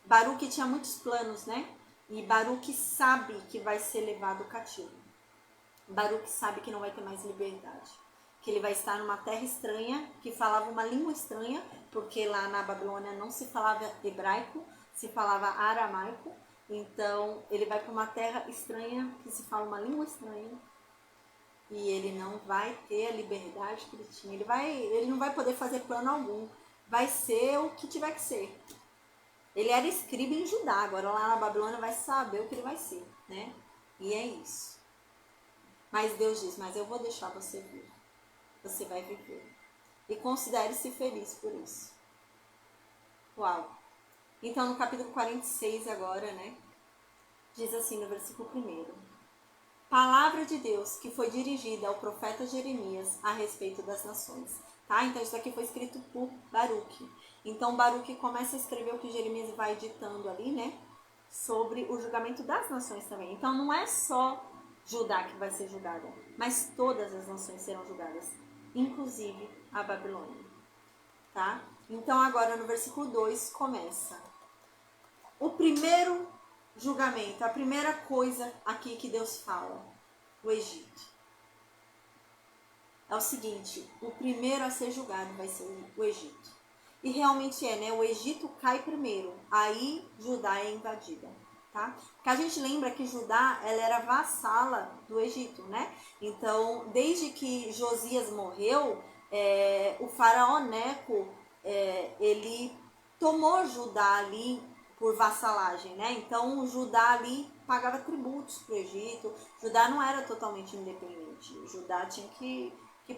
A: Baruque tinha muitos planos, né? E Baruque sabe que vai ser levado cativo. Baruque sabe que não vai ter mais liberdade. Que ele vai estar numa terra estranha, que falava uma língua estranha, porque lá na Babilônia não se falava hebraico, se falava aramaico. Então, ele vai para uma terra estranha, que se fala uma língua estranha, e ele não vai ter a liberdade que ele tinha. Ele não vai poder fazer plano algum. Vai ser o que tiver que ser. Ele era escriba em Judá, agora lá na Babilônia vai saber o que ele vai ser, né? E é isso. Mas Deus diz: mas eu vou deixar você vir. Você vai viver. E considere-se feliz por isso. Uau! Então, no capítulo 46 agora, né? Diz assim no versículo 1: palavra de Deus que foi dirigida ao profeta Jeremias a respeito das nações. Tá? Então, isso aqui foi escrito por Baruque. Então, Baruque começa a escrever o que Jeremias vai ditando ali, né? Sobre o julgamento das nações também. Então, não é só Judá que vai ser julgada, mas todas as nações serão julgadas, inclusive a Babilônia. Tá? Então, agora no versículo 2 começa o primeiro julgamento, a primeira coisa aqui que Deus fala: o Egito. É o seguinte: o primeiro a ser julgado vai ser o Egito. E realmente né? O Egito cai primeiro, aí Judá é invadida. tá? Porque a gente lembra que Judá, ela era vassala do Egito, né? Então, desde que Josias morreu, o faraó Neco, ele tomou Judá ali por vassalagem, né? Então, Judá ali pagava tributos para o Egito. Judá não era totalmente independente. Judá tinha que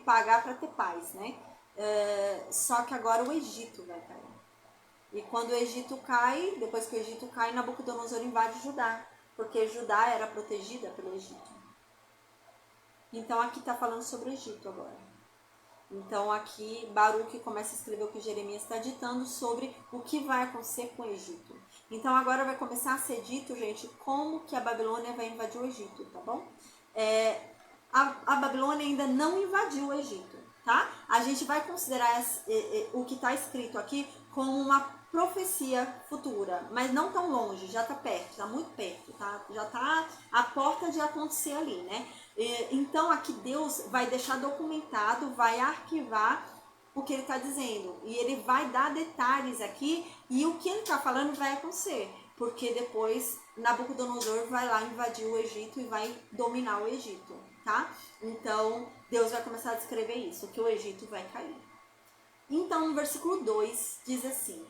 A: pagar para ter paz, né? Só que agora o Egito vai cair. E quando o Egito cai, depois que o Egito cai, Nabucodonosor invade Judá, porque Judá era protegida pelo Egito. Então aqui está falando sobre o Egito agora. Então aqui Baruque começa a escrever o que Jeremias está ditando sobre o que vai acontecer com o Egito. Então agora vai começar a ser dito, gente, como que a Babilônia vai invadir o Egito, tá bom? A Babilônia ainda não invadiu o Egito, tá? A gente vai considerar o que está escrito aqui como uma profecia futura, mas não tão longe, já está perto, está muito perto, tá? Já está à porta de acontecer ali, né? Então aqui Deus vai deixar documentado, vai arquivar o que ele está dizendo, e ele vai dar detalhes aqui, e o que ele está falando vai acontecer, porque depois Nabucodonosor vai lá invadir o Egito e vai dominar o Egito, tá? Então Deus vai começar a descrever isso, que o Egito vai cair. Então no versículo 2 diz assim: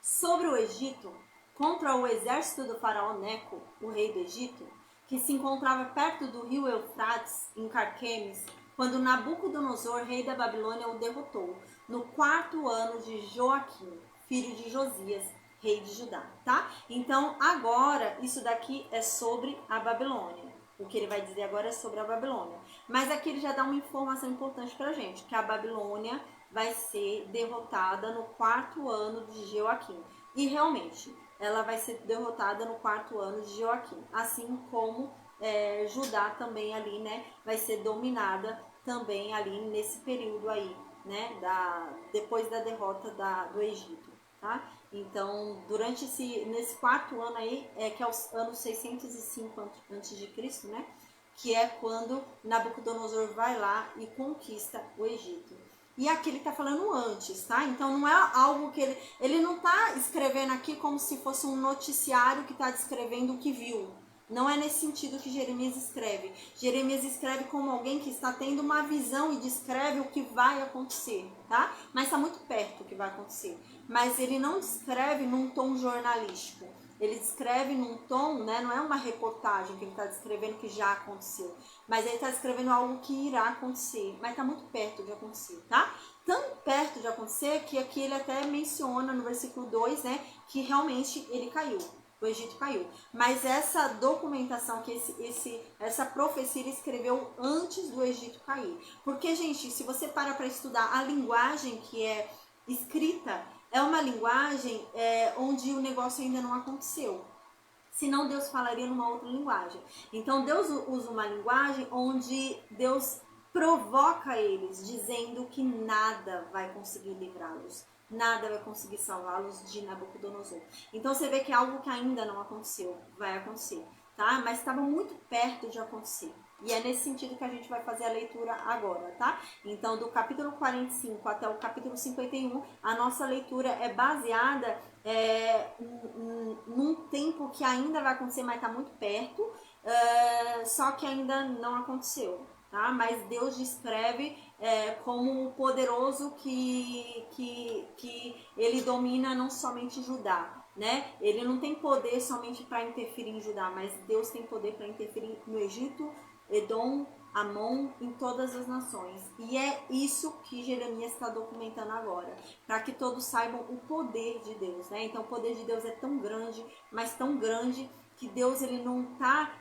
A: sobre o Egito, contra o exército do faraó Neco, o rei do Egito, que se encontrava perto do rio Eufrates, em Carquemes, quando Nabucodonosor, rei da Babilônia, o derrotou, no 4º ano de Joaquim, filho de Josias, rei de Judá, tá? Então, agora, isso daqui é sobre a Babilônia. O que ele vai dizer agora é sobre a Babilônia. Mas aqui ele já dá uma informação importante pra gente, que a Babilônia vai ser derrotada no 4º ano de Joaquim. E realmente, ela vai ser derrotada no 4º ano de Joaquim. Assim como Judá também ali, né, vai ser dominada também ali nesse período aí, né, depois da derrota do Egito, tá? Então, nesse 4º ano aí, que é o ano 605 a.C., né, que é quando Nabucodonosor vai lá e conquista o Egito. E aqui ele está falando antes, tá? Então não é algo que ele não está escrevendo aqui como se fosse um noticiário que está descrevendo o que viu. Não é nesse sentido que Jeremias escreve. Jeremias escreve como alguém que está tendo uma visão e descreve o que vai acontecer, tá? Mas está muito perto o que vai acontecer. Mas ele não descreve num tom jornalístico. Ele descreve num tom, né, não é uma reportagem que ele está descrevendo que já aconteceu, mas ele está descrevendo algo que irá acontecer, mas está muito perto de acontecer, tá? Tão perto de acontecer que aqui ele até menciona no versículo 2, né, que realmente ele caiu, o Egito caiu. Mas essa documentação, que essa profecia ele escreveu antes do Egito cair. Porque, gente, se você para estudar a linguagem que é escrita, é uma linguagem onde o negócio ainda não aconteceu. Senão Deus falaria numa outra linguagem. Então Deus usa uma linguagem onde Deus provoca eles, dizendo que nada vai conseguir livrá-los. Nada vai conseguir salvá-los de Nabucodonosor. Então você vê que é algo que ainda não aconteceu, vai acontecer, tá? Mas estava muito perto de acontecer. E é nesse sentido que a gente vai fazer a leitura agora, tá? Então, do capítulo 45 até o capítulo 51, a nossa leitura é baseada num tempo que ainda vai acontecer, mas está muito perto, só que ainda não aconteceu, tá? Mas Deus descreve como o poderoso que ele domina não somente Judá, né? Ele não tem poder somente para interferir em Judá, mas Deus tem poder para interferir no Egito, Edom, Amon, em todas as nações. E é isso que Jeremias está documentando agora, para que todos saibam o poder de Deus, né? Então o poder de Deus é tão grande, mas tão grande, que Deus ele não está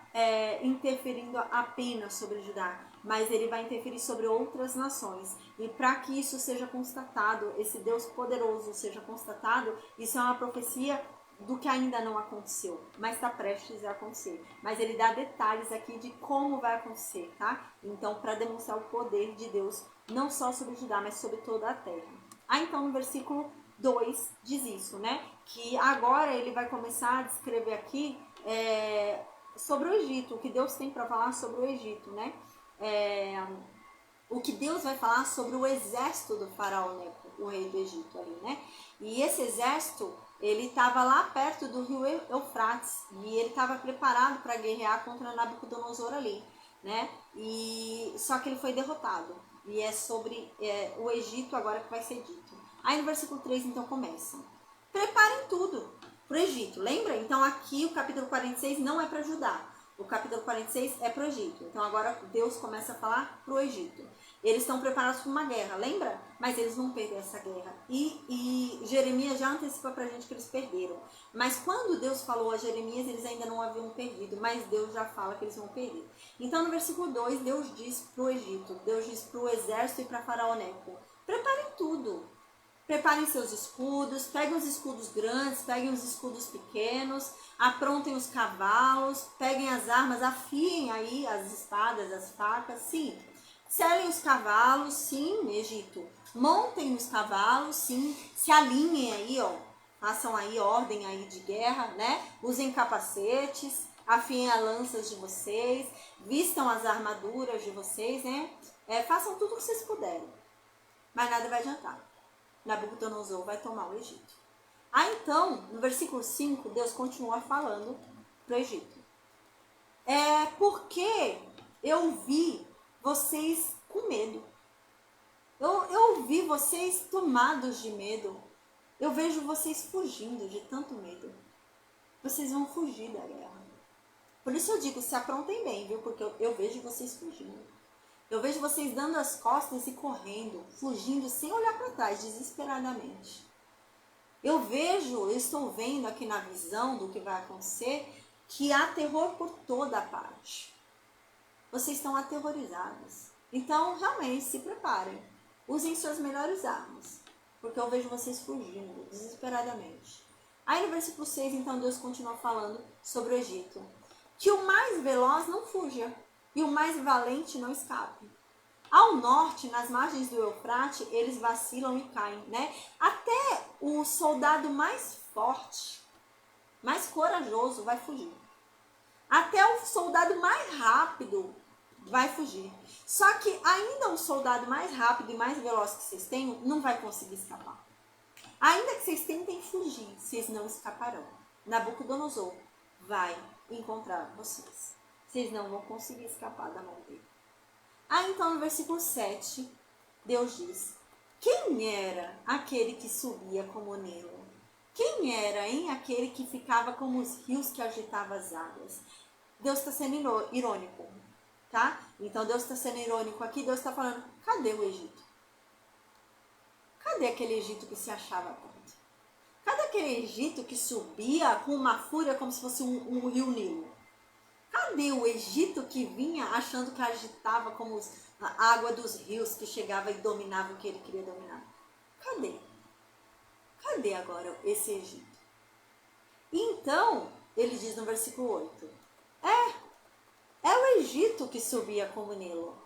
A: interferindo apenas sobre Judá, mas ele vai interferir sobre outras nações. E para que isso seja constatado, esse Deus poderoso seja constatado, isso é uma profecia do que ainda não aconteceu, mas está prestes a acontecer. Mas ele dá detalhes aqui de como vai acontecer, tá? Então, para demonstrar o poder de Deus, não só sobre Judá, mas sobre toda a terra. Então, no versículo 2 diz isso, né? Que agora ele vai começar a descrever aqui sobre o Egito, o que Deus tem para falar sobre o Egito, né? O que Deus vai falar sobre o exército do faraó Neco, o rei do Egito ali, né? E esse exército ele estava lá perto do rio Eufrates e ele estava preparado para guerrear contra Nabucodonosor ali, né? E só que ele foi derrotado. E é sobre o Egito agora que vai ser dito. Aí no versículo 3 então começa. Preparem tudo para o Egito, lembra? Então aqui o capítulo 46 não é para Judá. O capítulo 46 é para o Egito. Então agora Deus começa a falar para o Egito. Eles estão preparados para uma guerra, lembra? Mas eles vão perder essa guerra. E Jeremias já antecipa para a gente que eles perderam. Mas quando Deus falou a Jeremias, eles ainda não haviam perdido. Mas Deus já fala que eles vão perder. Então no versículo 2, Deus diz para o Egito, Deus diz para o exército e para Faraó Neco, preparem tudo. Preparem seus escudos, peguem os escudos grandes, peguem os escudos pequenos, aprontem os cavalos, peguem as armas, afiem aí as espadas, as facas, sim. Selem os cavalos, sim, Egito. Montem os cavalos, sim. Se alinhem aí, ó. Façam aí ordem aí de guerra, né? Usem capacetes, afiem as lanças de vocês, vistam as armaduras de vocês, né? Façam tudo o que vocês puderem. Mas nada vai adiantar. Nabucodonosor vai tomar o Egito. Então, no versículo 5, Deus continua falando para o Egito. Porque eu vi vocês com medo. Eu vi vocês tomados de medo. Eu vejo vocês fugindo de tanto medo. Vocês vão fugir da guerra. Por isso eu digo, se aprontem bem, viu? Porque eu vejo vocês fugindo. Eu vejo vocês dando as costas e correndo, fugindo sem olhar para trás, desesperadamente. Eu estou vendo aqui na visão do que vai acontecer, que há terror por toda parte. Vocês estão aterrorizados. Então, realmente, se preparem. Usem suas melhores armas, porque eu vejo vocês fugindo, desesperadamente. Aí no versículo 6, então, Deus continua falando sobre o Egito. Que o mais veloz não fuja, e o mais valente não escape. Ao norte, nas margens do Eufrates, eles vacilam e caem, né? Até o soldado mais forte, mais corajoso vai fugir. Até o soldado mais rápido vai fugir. Só que ainda o soldado mais rápido e mais veloz que vocês tenham não vai conseguir escapar. Ainda que vocês tentem fugir, vocês não escaparão. Nabucodonosor vai encontrar vocês. Vocês não vão conseguir escapar da mão dele. Então no versículo 7, Deus diz: quem era aquele que subia como Nilo? Quem era, hein? Aquele que ficava como os rios que agitavam as águas? Deus está sendo irônico, tá? Então Deus está sendo irônico aqui, Deus está falando, cadê o Egito? Cadê aquele Egito que se achava perto? Cadê aquele Egito que subia com uma fúria como se fosse um rio Nilo? Cadê o Egito que vinha achando que agitava como a água dos rios que chegava e dominava o que ele queria dominar? Cadê? Cadê agora esse Egito? E então, ele diz no versículo 8, é o Egito que subia como Nilo.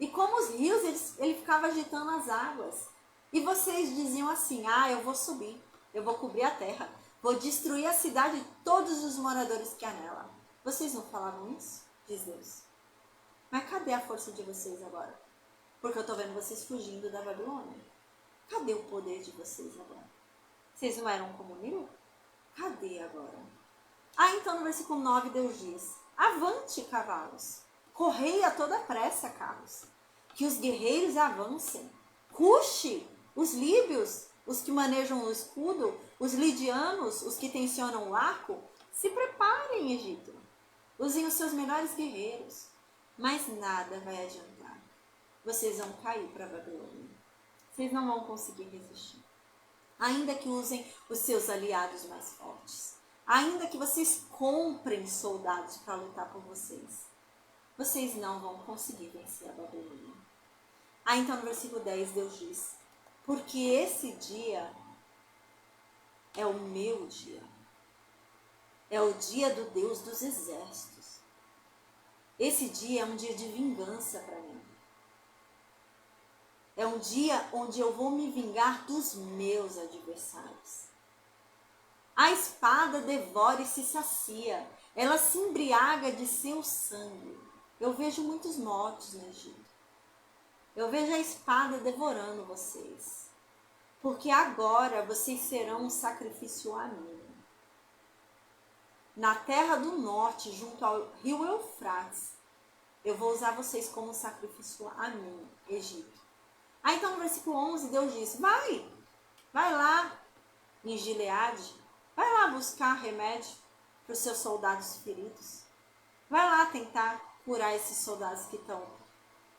A: E como os rios, ele ficava agitando as águas. E vocês diziam assim, eu vou subir, eu vou cobrir a terra, vou destruir a cidade e todos os moradores que há nela. Vocês não falavam isso? Diz Deus. Mas cadê a força de vocês agora? Porque eu estou vendo vocês fugindo da Babilônia. Cadê o poder de vocês agora? Vocês não eram como Nilo? Cadê agora? Então no versículo 9 Deus diz, avante, cavalos, correi a toda pressa, carros, que os guerreiros avancem. Ruxe, os líbios, os que manejam o escudo, os lidianos, os que tensionam o arco, se preparem, Egito. Usem os seus melhores guerreiros, mas nada vai adiantar. Vocês vão cair para a Babilônia. Vocês não vão conseguir resistir. Ainda que usem os seus aliados mais fortes. Ainda que vocês comprem soldados para lutar por vocês. Vocês não vão conseguir vencer a Babilônia. Então no versículo 10 Deus diz, porque esse dia é o meu dia. É o dia do Deus dos exércitos. Esse dia é um dia de vingança para mim. É um dia onde eu vou me vingar dos meus adversários. A espada devora e se sacia. Ela se embriaga de seu sangue. Eu vejo muitos mortos no Egito. Eu vejo a espada devorando vocês. porque agora vocês serão um sacrifício a mim. Na terra do norte, junto ao rio Eufrates, eu vou usar vocês como sacrifício a mim, Egito. Aí então no versículo 11, Deus disse, vai lá em Gileade, vai lá buscar remédio para os seus soldados feridos. Vai lá tentar curar esses soldados que estão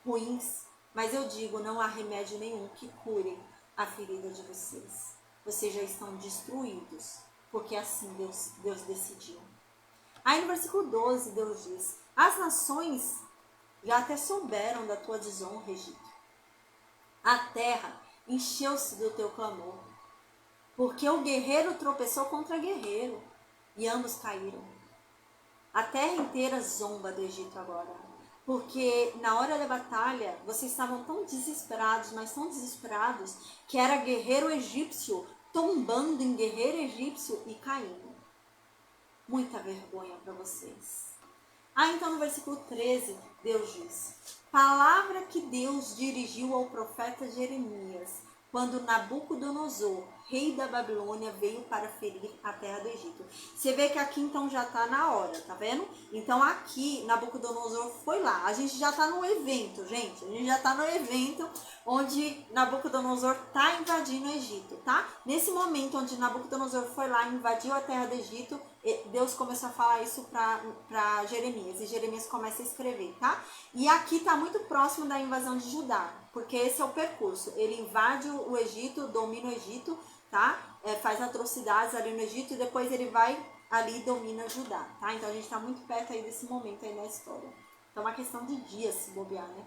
A: ruins. Mas eu digo, não há remédio nenhum que cure a ferida de vocês. Vocês já estão destruídos, porque assim Deus decidiu. Aí no versículo 12, Deus diz, as nações já até souberam da tua desonra, Egito. A terra encheu-se do teu clamor, porque o guerreiro tropeçou contra guerreiro, e ambos caíram. A terra inteira zomba do Egito agora, porque na hora da batalha, vocês estavam tão desesperados, mas tão desesperados, que era guerreiro egípcio tombando em guerreiro egípcio e caindo. Muita vergonha para vocês. Então no versículo 13, Deus diz, palavra que Deus dirigiu ao profeta Jeremias, quando Nabucodonosor, rei da Babilônia, veio para ferir a terra do Egito. Você vê que aqui então já está na hora, tá vendo? Então aqui Nabucodonosor foi lá. A gente já está no evento, gente. A gente já está no evento onde Nabucodonosor está invadindo o Egito, tá? Nesse momento onde Nabucodonosor foi lá e invadiu a terra do Egito, Deus começou a falar isso para Jeremias. E Jeremias começa a escrever, tá? E aqui está muito próximo da invasão de Judá, porque esse é o percurso. Ele invade o Egito, domina o Egito, tá? Faz atrocidades ali no Egito e depois ele vai ali e domina Judá, tá? Então a gente está muito perto aí desse momento aí na história. Então é uma questão de dias se bobear, né?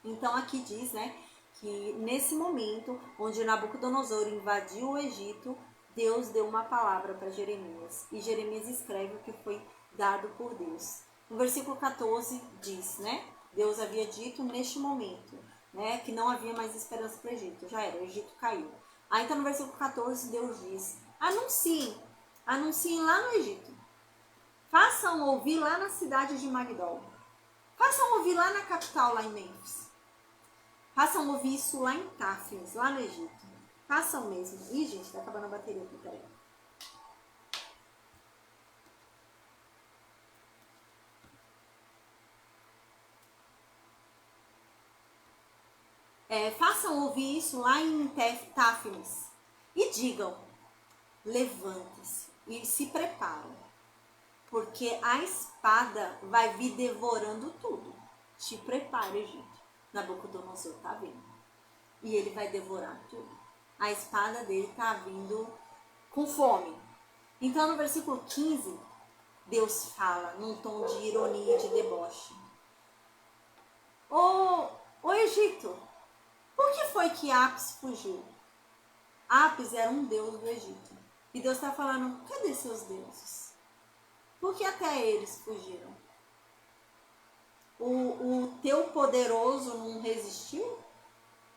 A: Então aqui diz, né, que nesse momento onde Nabucodonosor invadiu o Egito, Deus deu uma palavra para Jeremias. E Jeremias escreve o que foi dado por Deus. No versículo 14 diz, né? Deus havia dito neste momento, né, que não havia mais esperança para o Egito. Já era, o Egito caiu. Aí então no versículo 14 Deus diz, anunciem lá no Egito. Façam ouvir lá na cidade de Magdol. Façam ouvir lá na capital, lá em Mênfis. Façam ouvir isso lá em Táfnis, lá no Egito. Façam mesmo. Ih, gente, tá acabando a bateria aqui, peraí. Façam ouvir isso lá em Táfnis. E digam, levante-se e se preparem, porque a espada vai vir devorando tudo. Te prepare, Egito. Nabucodonosor tá vindo. E ele vai devorar tudo. A espada dele tá vindo com fome. Então no versículo 15, Deus fala num tom de ironia e de deboche. Ô Egito, por que foi que Apis fugiu? Apis era um deus do Egito. E Deus está falando, cadê seus deuses? Por que até eles fugiram? O teu poderoso não resistiu?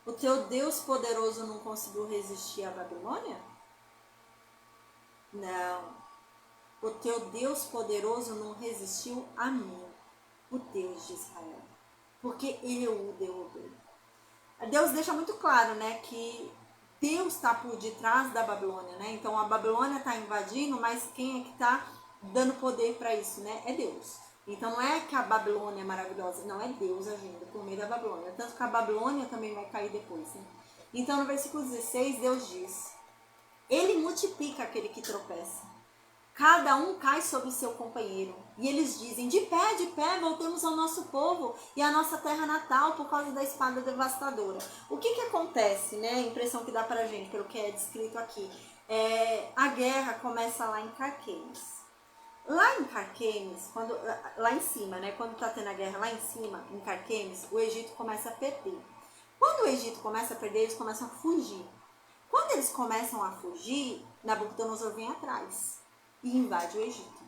A: O teu Deus poderoso não conseguiu resistir à Babilônia? Não. O teu Deus poderoso não resistiu a mim, o Deus de Israel. Porque eu o derrubei. Deus deixa muito claro, né, que Deus está por detrás da Babilônia, né? Então a Babilônia está invadindo, mas quem é que está dando poder para isso, né? É Deus. Então não é que a Babilônia é maravilhosa, não, é Deus agindo por meio da Babilônia. Tanto que a Babilônia também vai cair depois, né? Então no versículo 16 Deus diz, ele multiplica aquele que tropeça. Cada um cai sobre seu companheiro. E eles dizem, de pé, voltemos ao nosso povo e à nossa terra natal por causa da espada devastadora. O que acontece, né? A impressão que dá pra gente, pelo que é descrito aqui. A guerra começa lá em Carquemes. Lá em Carquemes, lá em cima, né? Quando tá tendo a guerra lá em cima, em Carquemes, o Egito começa a perder. Quando o Egito começa a perder, eles começam a fugir. Quando eles começam a fugir, Nabucodonosor vem atrás e invade o Egito,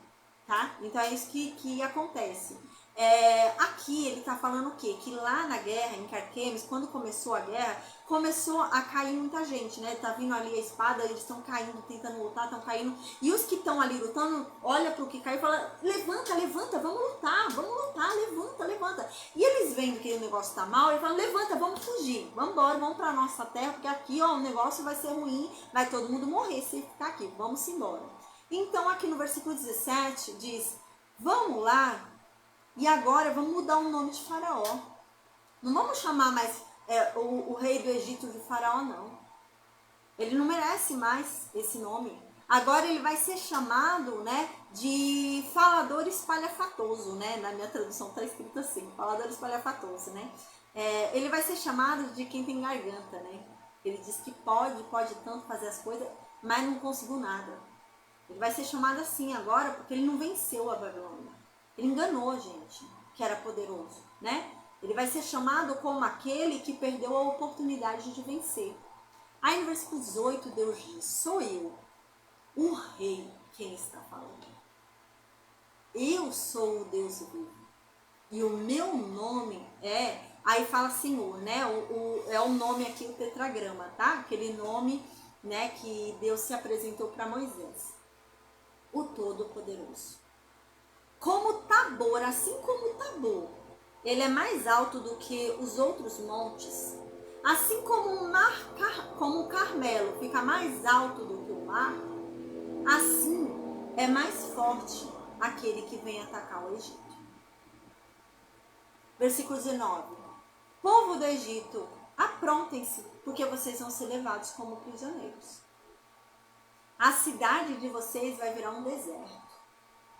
A: tá? Então é isso que acontece. Aqui ele está falando o quê? Que lá na guerra, em Carquemes, quando começou a guerra, começou a cair muita gente, né? Tá vindo ali a espada, eles estão caindo, tentando lutar, estão caindo. E os que estão ali lutando, olha para o que caiu e fala, levanta, levanta, vamos lutar, levanta, levanta. E eles vendo que o negócio tá mal, eles falam, levanta, vamos fugir, vamos embora, vamos para nossa terra, porque aqui, ó, o negócio vai ser ruim, vai todo mundo morrer se ficar aqui, vamos embora. Então aqui no versículo 17 diz, vamos lá, e agora vamos mudar o nome de Faraó. Não vamos chamar mais o rei do Egito de Faraó, não. Ele não merece mais esse nome. Agora ele vai ser chamado, né, de falador espalhafatoso, né? Na minha tradução está escrito assim, falador espalhafatoso, né? Ele vai ser chamado de quem tem garganta, né? Ele diz que pode tanto fazer as coisas, mas não conseguiu nada. Ele vai ser chamado assim agora porque ele não venceu a Babilônia. Ele enganou a gente, que era poderoso, né? Ele vai ser chamado como aquele que perdeu a oportunidade de vencer. Aí no versículo 18 Deus diz, sou eu, o rei, quem está falando. Eu sou o Deus vivo. E o meu nome aí fala Senhor, né? É o nome aqui, o tetragrama, tá? Aquele nome, né, que Deus se apresentou para Moisés. O Todo-Poderoso. Como Tabor, assim como Tabor, ele é mais alto do que os outros montes, assim como como o Carmelo fica mais alto do que o mar, assim é mais forte aquele que vem atacar o Egito. Versículo 19. Povo do Egito, aprontem-se, porque vocês vão ser levados como prisioneiros. A cidade de vocês vai virar um deserto.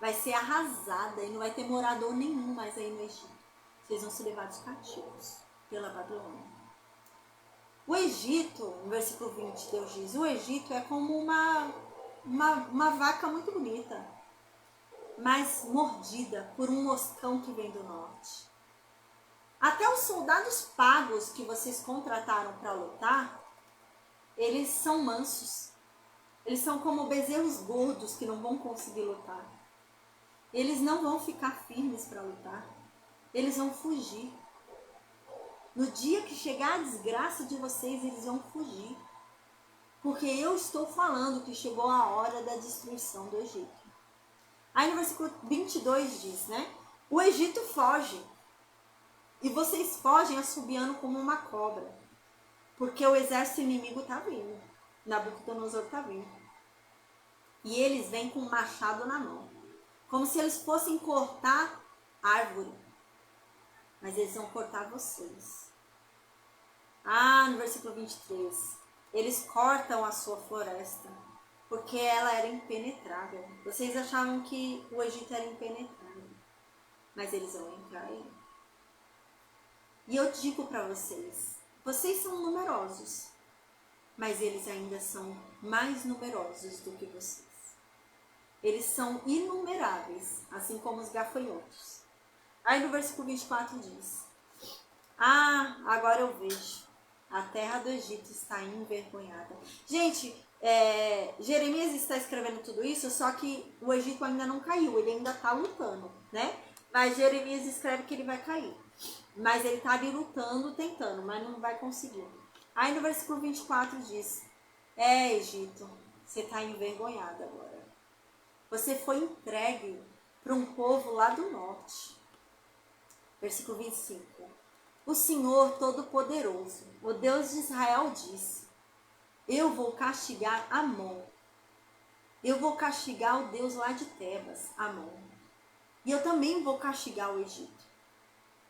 A: Vai ser arrasada e não vai ter morador nenhum mais aí no Egito. Vocês vão ser levados cativos pela Babilônia. O Egito, no versículo 20, Deus diz, o Egito é como uma vaca muito bonita, mas mordida por um moscão que vem do norte. Até os soldados pagos que vocês contrataram para lutar, eles são mansos. Eles são como bezerros gordos que não vão conseguir lutar. Eles não vão ficar firmes para lutar. Eles vão fugir. No dia que chegar a desgraça de vocês, eles vão fugir. Porque eu estou falando que chegou a hora da destruição do Egito. Aí no versículo 22 diz, né? O Egito foge. E vocês fogem assobiando como uma cobra. Porque o exército inimigo está vindo. Nabucodonosor está vindo. E eles vêm com um machado na mão. Como se eles fossem cortar árvore. Mas eles vão cortar vocês. No versículo 23. Eles cortam a sua floresta. Porque ela era impenetrável. Vocês achavam que o Egito era impenetrável. Mas eles vão entrar aí. E eu digo para vocês. Vocês são numerosos. Mas eles ainda são mais numerosos do que vocês. Eles são inumeráveis, assim como os gafanhotos. Aí no versículo 24 diz, agora eu vejo, a terra do Egito está envergonhada. Gente, Jeremias está escrevendo tudo isso, só que o Egito ainda não caiu, ele ainda está lutando, né? Mas Jeremias escreve que ele vai cair. Mas ele está ali lutando, tentando, mas não vai conseguir. Aí no versículo 24 diz, Egito, você está envergonhado agora. Você foi entregue para um povo lá do norte. Versículo 25. O Senhor Todo-Poderoso, o Deus de Israel, diz, eu vou castigar Amon. Eu vou castigar o Deus lá de Tebas, Amon. E eu também vou castigar o Egito.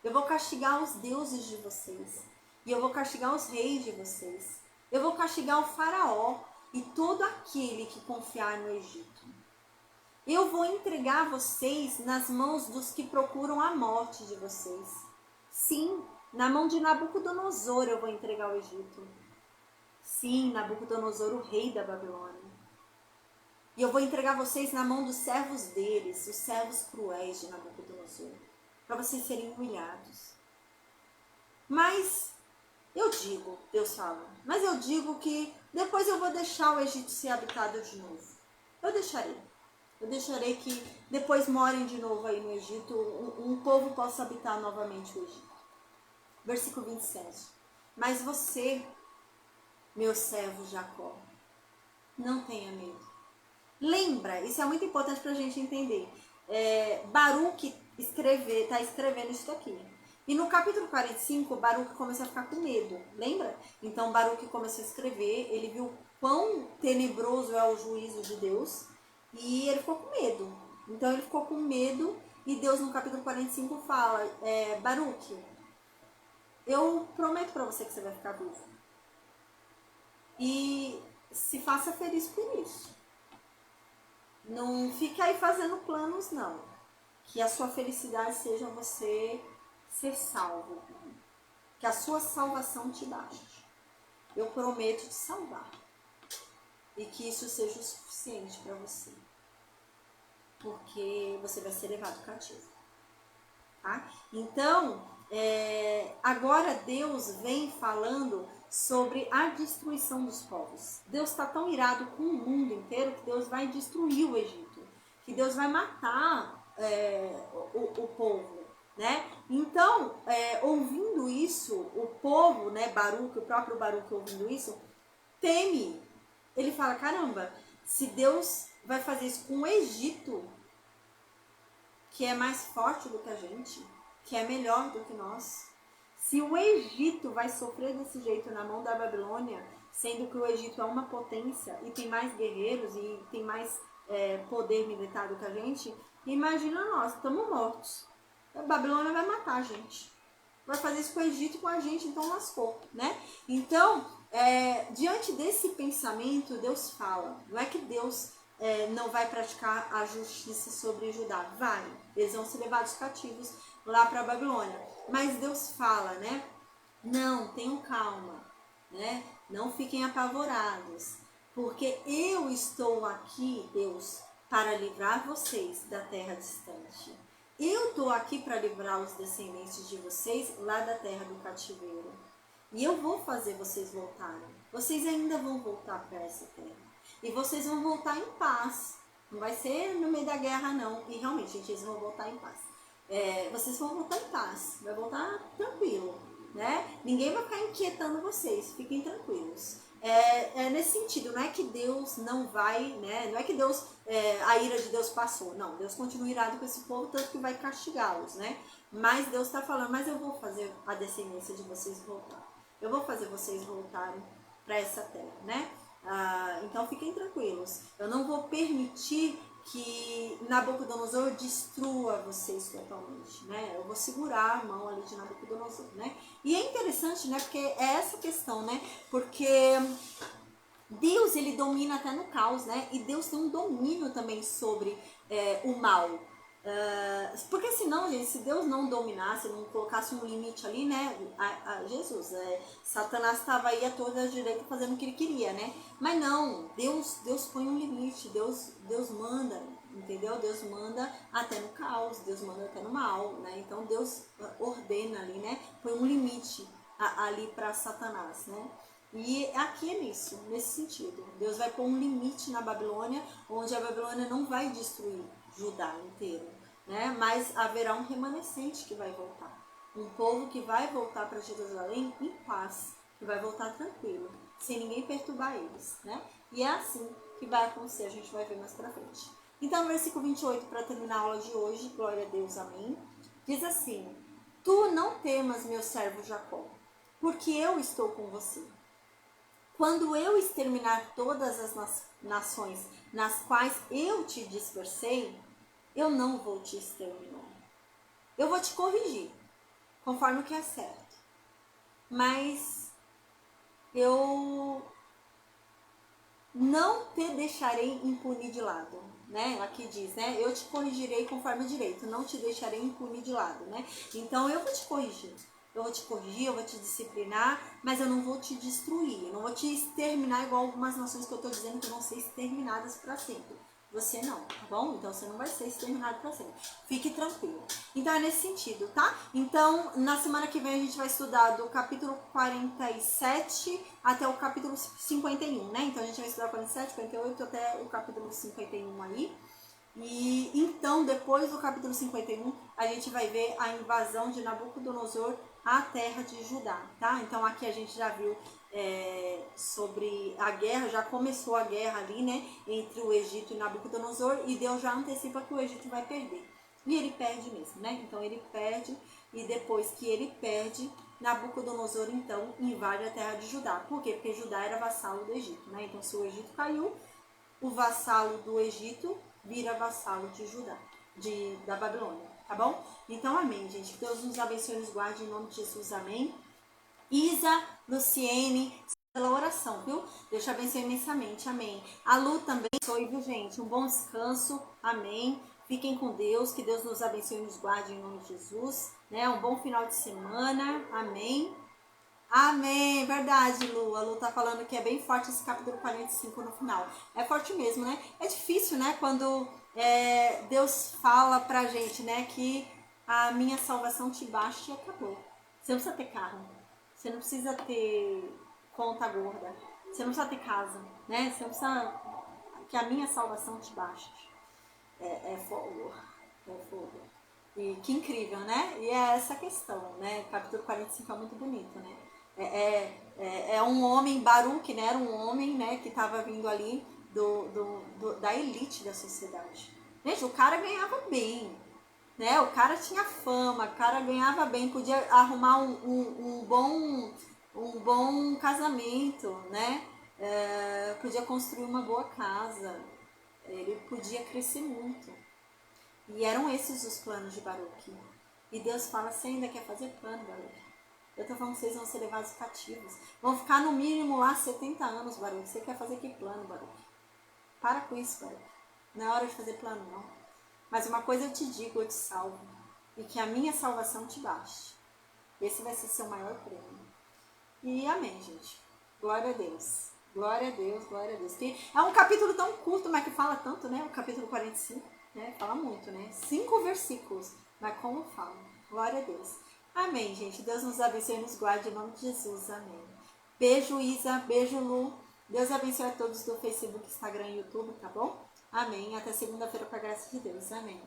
A: Eu vou castigar os deuses de vocês. E eu vou castigar os reis de vocês. Eu vou castigar o faraó e todo aquele que confiar no Egito. Eu vou entregar vocês nas mãos dos que procuram a morte de vocês. Sim, na mão de Nabucodonosor eu vou entregar o Egito. Sim, Nabucodonosor, o rei da Babilônia. E eu vou entregar vocês na mão dos servos deles, os servos cruéis de Nabucodonosor, para vocês serem humilhados. Mas eu digo, Deus fala, mas eu digo que depois eu vou deixar o Egito ser habitado de novo. Eu deixarei. Eu deixarei que depois morem de novo aí no Egito, um povo possa habitar novamente o Egito. Versículo 27. Mas você, meu servo Jacó, não tenha medo. Lembra, isso é muito importante para a gente entender. Baruque está escrevendo isso aqui. E no capítulo 45, Baruque começou a ficar com medo, lembra? Então Baruque começou a escrever, ele viu quão tenebroso é o juízo de Deus e ele ficou com medo. Então ele ficou com medo e Deus no capítulo 45 fala, Baruque, eu prometo para você que você vai ficar vivo. E se faça feliz por isso. Não fique aí fazendo planos, não. Que a sua felicidade seja você ser salvo. Que a sua salvação te baste. Eu prometo te salvar. E que isso seja o suficiente para você. Porque você vai ser levado cativo. Tá? Então, agora Deus vem falando sobre a destruição dos povos. Deus está tão irado com o mundo inteiro que Deus vai destruir o Egito, que Deus vai matar o povo, né? Então, ouvindo isso, o povo, né, Baruque, o próprio Baruque ouvindo isso, teme. Ele fala, caramba, se Deus vai fazer isso com o Egito, que é mais forte do que a gente, que é melhor do que nós, se o Egito vai sofrer desse jeito na mão da Babilônia, sendo que o Egito é uma potência e tem mais guerreiros e tem mais poder militar do que a gente, imagina nós, estamos mortos. A Babilônia vai matar a gente. Vai fazer isso com o Egito e com a gente, então lascou, né? Então, diante desse pensamento, Deus fala. Não é que Deus não vai praticar a justiça sobre Judá. Vai, eles vão ser levados cativos lá para a Babilônia. Mas Deus fala, né? Não, tenham calma, né? Não fiquem apavorados, porque eu estou aqui, Deus, para livrar vocês da terra distante. Eu estou aqui para livrar os descendentes de vocês lá da terra do cativeiro. E eu vou fazer vocês voltarem. Vocês ainda vão voltar para essa terra. E vocês vão voltar em paz. Não vai ser no meio da guerra, não. E realmente, gente, eles vão voltar em paz. Vocês vão voltar em paz. Vai voltar tranquilo, né? Ninguém vai ficar inquietando vocês. Fiquem tranquilos. Nesse sentido, não é que Deus não vai, né? Não é que Deus, a ira de Deus passou. Não, Deus continua irado com esse povo, tanto que vai castigá-los, né? Mas Deus está falando, mas eu vou fazer a descendência de vocês voltar. Eu vou fazer vocês voltarem para essa terra, né? Então fiquem tranquilos. Eu não vou permitir que Nabucodonosor destrua vocês totalmente, né? Eu vou segurar a mão ali de Nabucodonosor, né? E é interessante, né? Porque é essa questão, né? Porque Deus, ele domina até no caos, né? E Deus tem um domínio também sobre o mal. Porque senão, gente, se Deus não dominasse, não colocasse um limite ali, né, Jesus, Satanás estava aí a toda a direita fazendo o que ele queria, né, mas não, Deus põe um limite, Deus manda, entendeu? Deus manda até no caos, Deus manda até no mal, né, então Deus ordena ali, né, põe um limite ali para Satanás, né. E aqui é nesse sentido, Deus vai pôr um limite na Babilônia, onde a Babilônia não vai destruir Judá inteiro, né? Mas haverá um remanescente que vai voltar, um povo que vai voltar para Jerusalém em paz, que vai voltar tranquilo, sem ninguém perturbar eles, né? E é assim que vai acontecer, a gente vai ver mais para frente. Então, no versículo 28, para terminar a aula de hoje, glória a Deus, amém, diz assim: Tu não temas, meu servo Jacó, porque eu estou com você. Quando eu exterminar todas as nações nas quais eu te dispersei, eu não vou te exterminar. Eu vou te corrigir, conforme o que é certo. Mas eu não te deixarei impune de lado, né? Aqui diz, né? Eu te corrigirei conforme o direito, não te deixarei impune de lado, né? Então eu vou te corrigir. Eu vou te corrigir, eu vou te disciplinar, mas eu não vou te destruir, eu não vou te exterminar igual algumas nações que eu estou dizendo que vão ser exterminadas para sempre. Você não, tá bom? Então você não vai ser exterminado para sempre. Fique tranquilo. Então é nesse sentido, tá? Então na semana que vem a gente vai estudar do capítulo 47 até o capítulo 51, né? Então a gente vai estudar 47, 48 até o capítulo 51 aí. E então, depois do capítulo 51, a gente vai ver a invasão de Nabucodonosor à terra de Judá, tá? Então aqui a gente já viu sobre a guerra, já começou a guerra ali, né, entre o Egito e Nabucodonosor, e Deus já antecipa que o Egito vai perder. E ele perde mesmo, né? Então ele perde, e depois que ele perde, Nabucodonosor então invade a terra de Judá. Por quê? Porque Judá era vassalo do Egito, né? Então se o Egito caiu, o vassalo do Egito vira vassalo de Judá, da Babilônia, tá bom? Então, amém, gente. Que Deus nos abençoe e nos guarde em nome de Jesus, amém. Isa, Luciene, pela oração, viu? Deus te abençoe imensamente, amém. A Lu também abençoe, viu, gente? Um bom descanso, amém. Fiquem com Deus, que Deus nos abençoe e nos guarde em nome de Jesus, né? Um bom final de semana, amém. Amém, verdade, Lu. A Lu tá falando que é bem forte esse capítulo 45 no final. É forte mesmo, né? É difícil, né? Quando Deus fala pra gente, né? Que a minha salvação te basta e acabou. Você não precisa ter carro. Você não precisa ter conta gorda. Você não precisa ter casa, né? Você não precisa que a minha salvação te baste. É fogo. É fogo. E que incrível, né? E é essa questão, né? O capítulo 45 é muito bonito, né? É um homem, Baruque, né? Era um homem, né? Que estava vindo ali da elite da sociedade. Gente, o cara ganhava bem, né? O cara tinha fama, o cara ganhava bem, podia arrumar um bom casamento, né? Podia construir uma boa casa, ele podia crescer muito. E eram esses os planos de Baruque. E Deus fala, você ainda quer fazer plano, Baruque? Eu tô falando que vocês vão ser levados cativos. Vão ficar no mínimo lá 70 anos, Baruque. Você quer fazer que plano, Baruque? Para com isso, Baruque. Não é hora de fazer plano, não. Mas uma coisa eu te digo, eu te salvo. E que a minha salvação te baste. Esse vai ser seu maior prêmio. E amém, gente. Glória a Deus. Glória a Deus, glória a Deus. É um capítulo tão curto, mas que fala tanto, né? O capítulo 45, né? Fala muito, né? 5 versículos, mas como fala. Glória a Deus. Amém, gente. Deus nos abençoe e nos guarde em nome de Jesus. Amém. Beijo, Isa. Beijo, Lu. Deus abençoe a todos do Facebook, Instagram e YouTube, tá bom? Amém. Até segunda-feira, com a graça de Deus. Amém.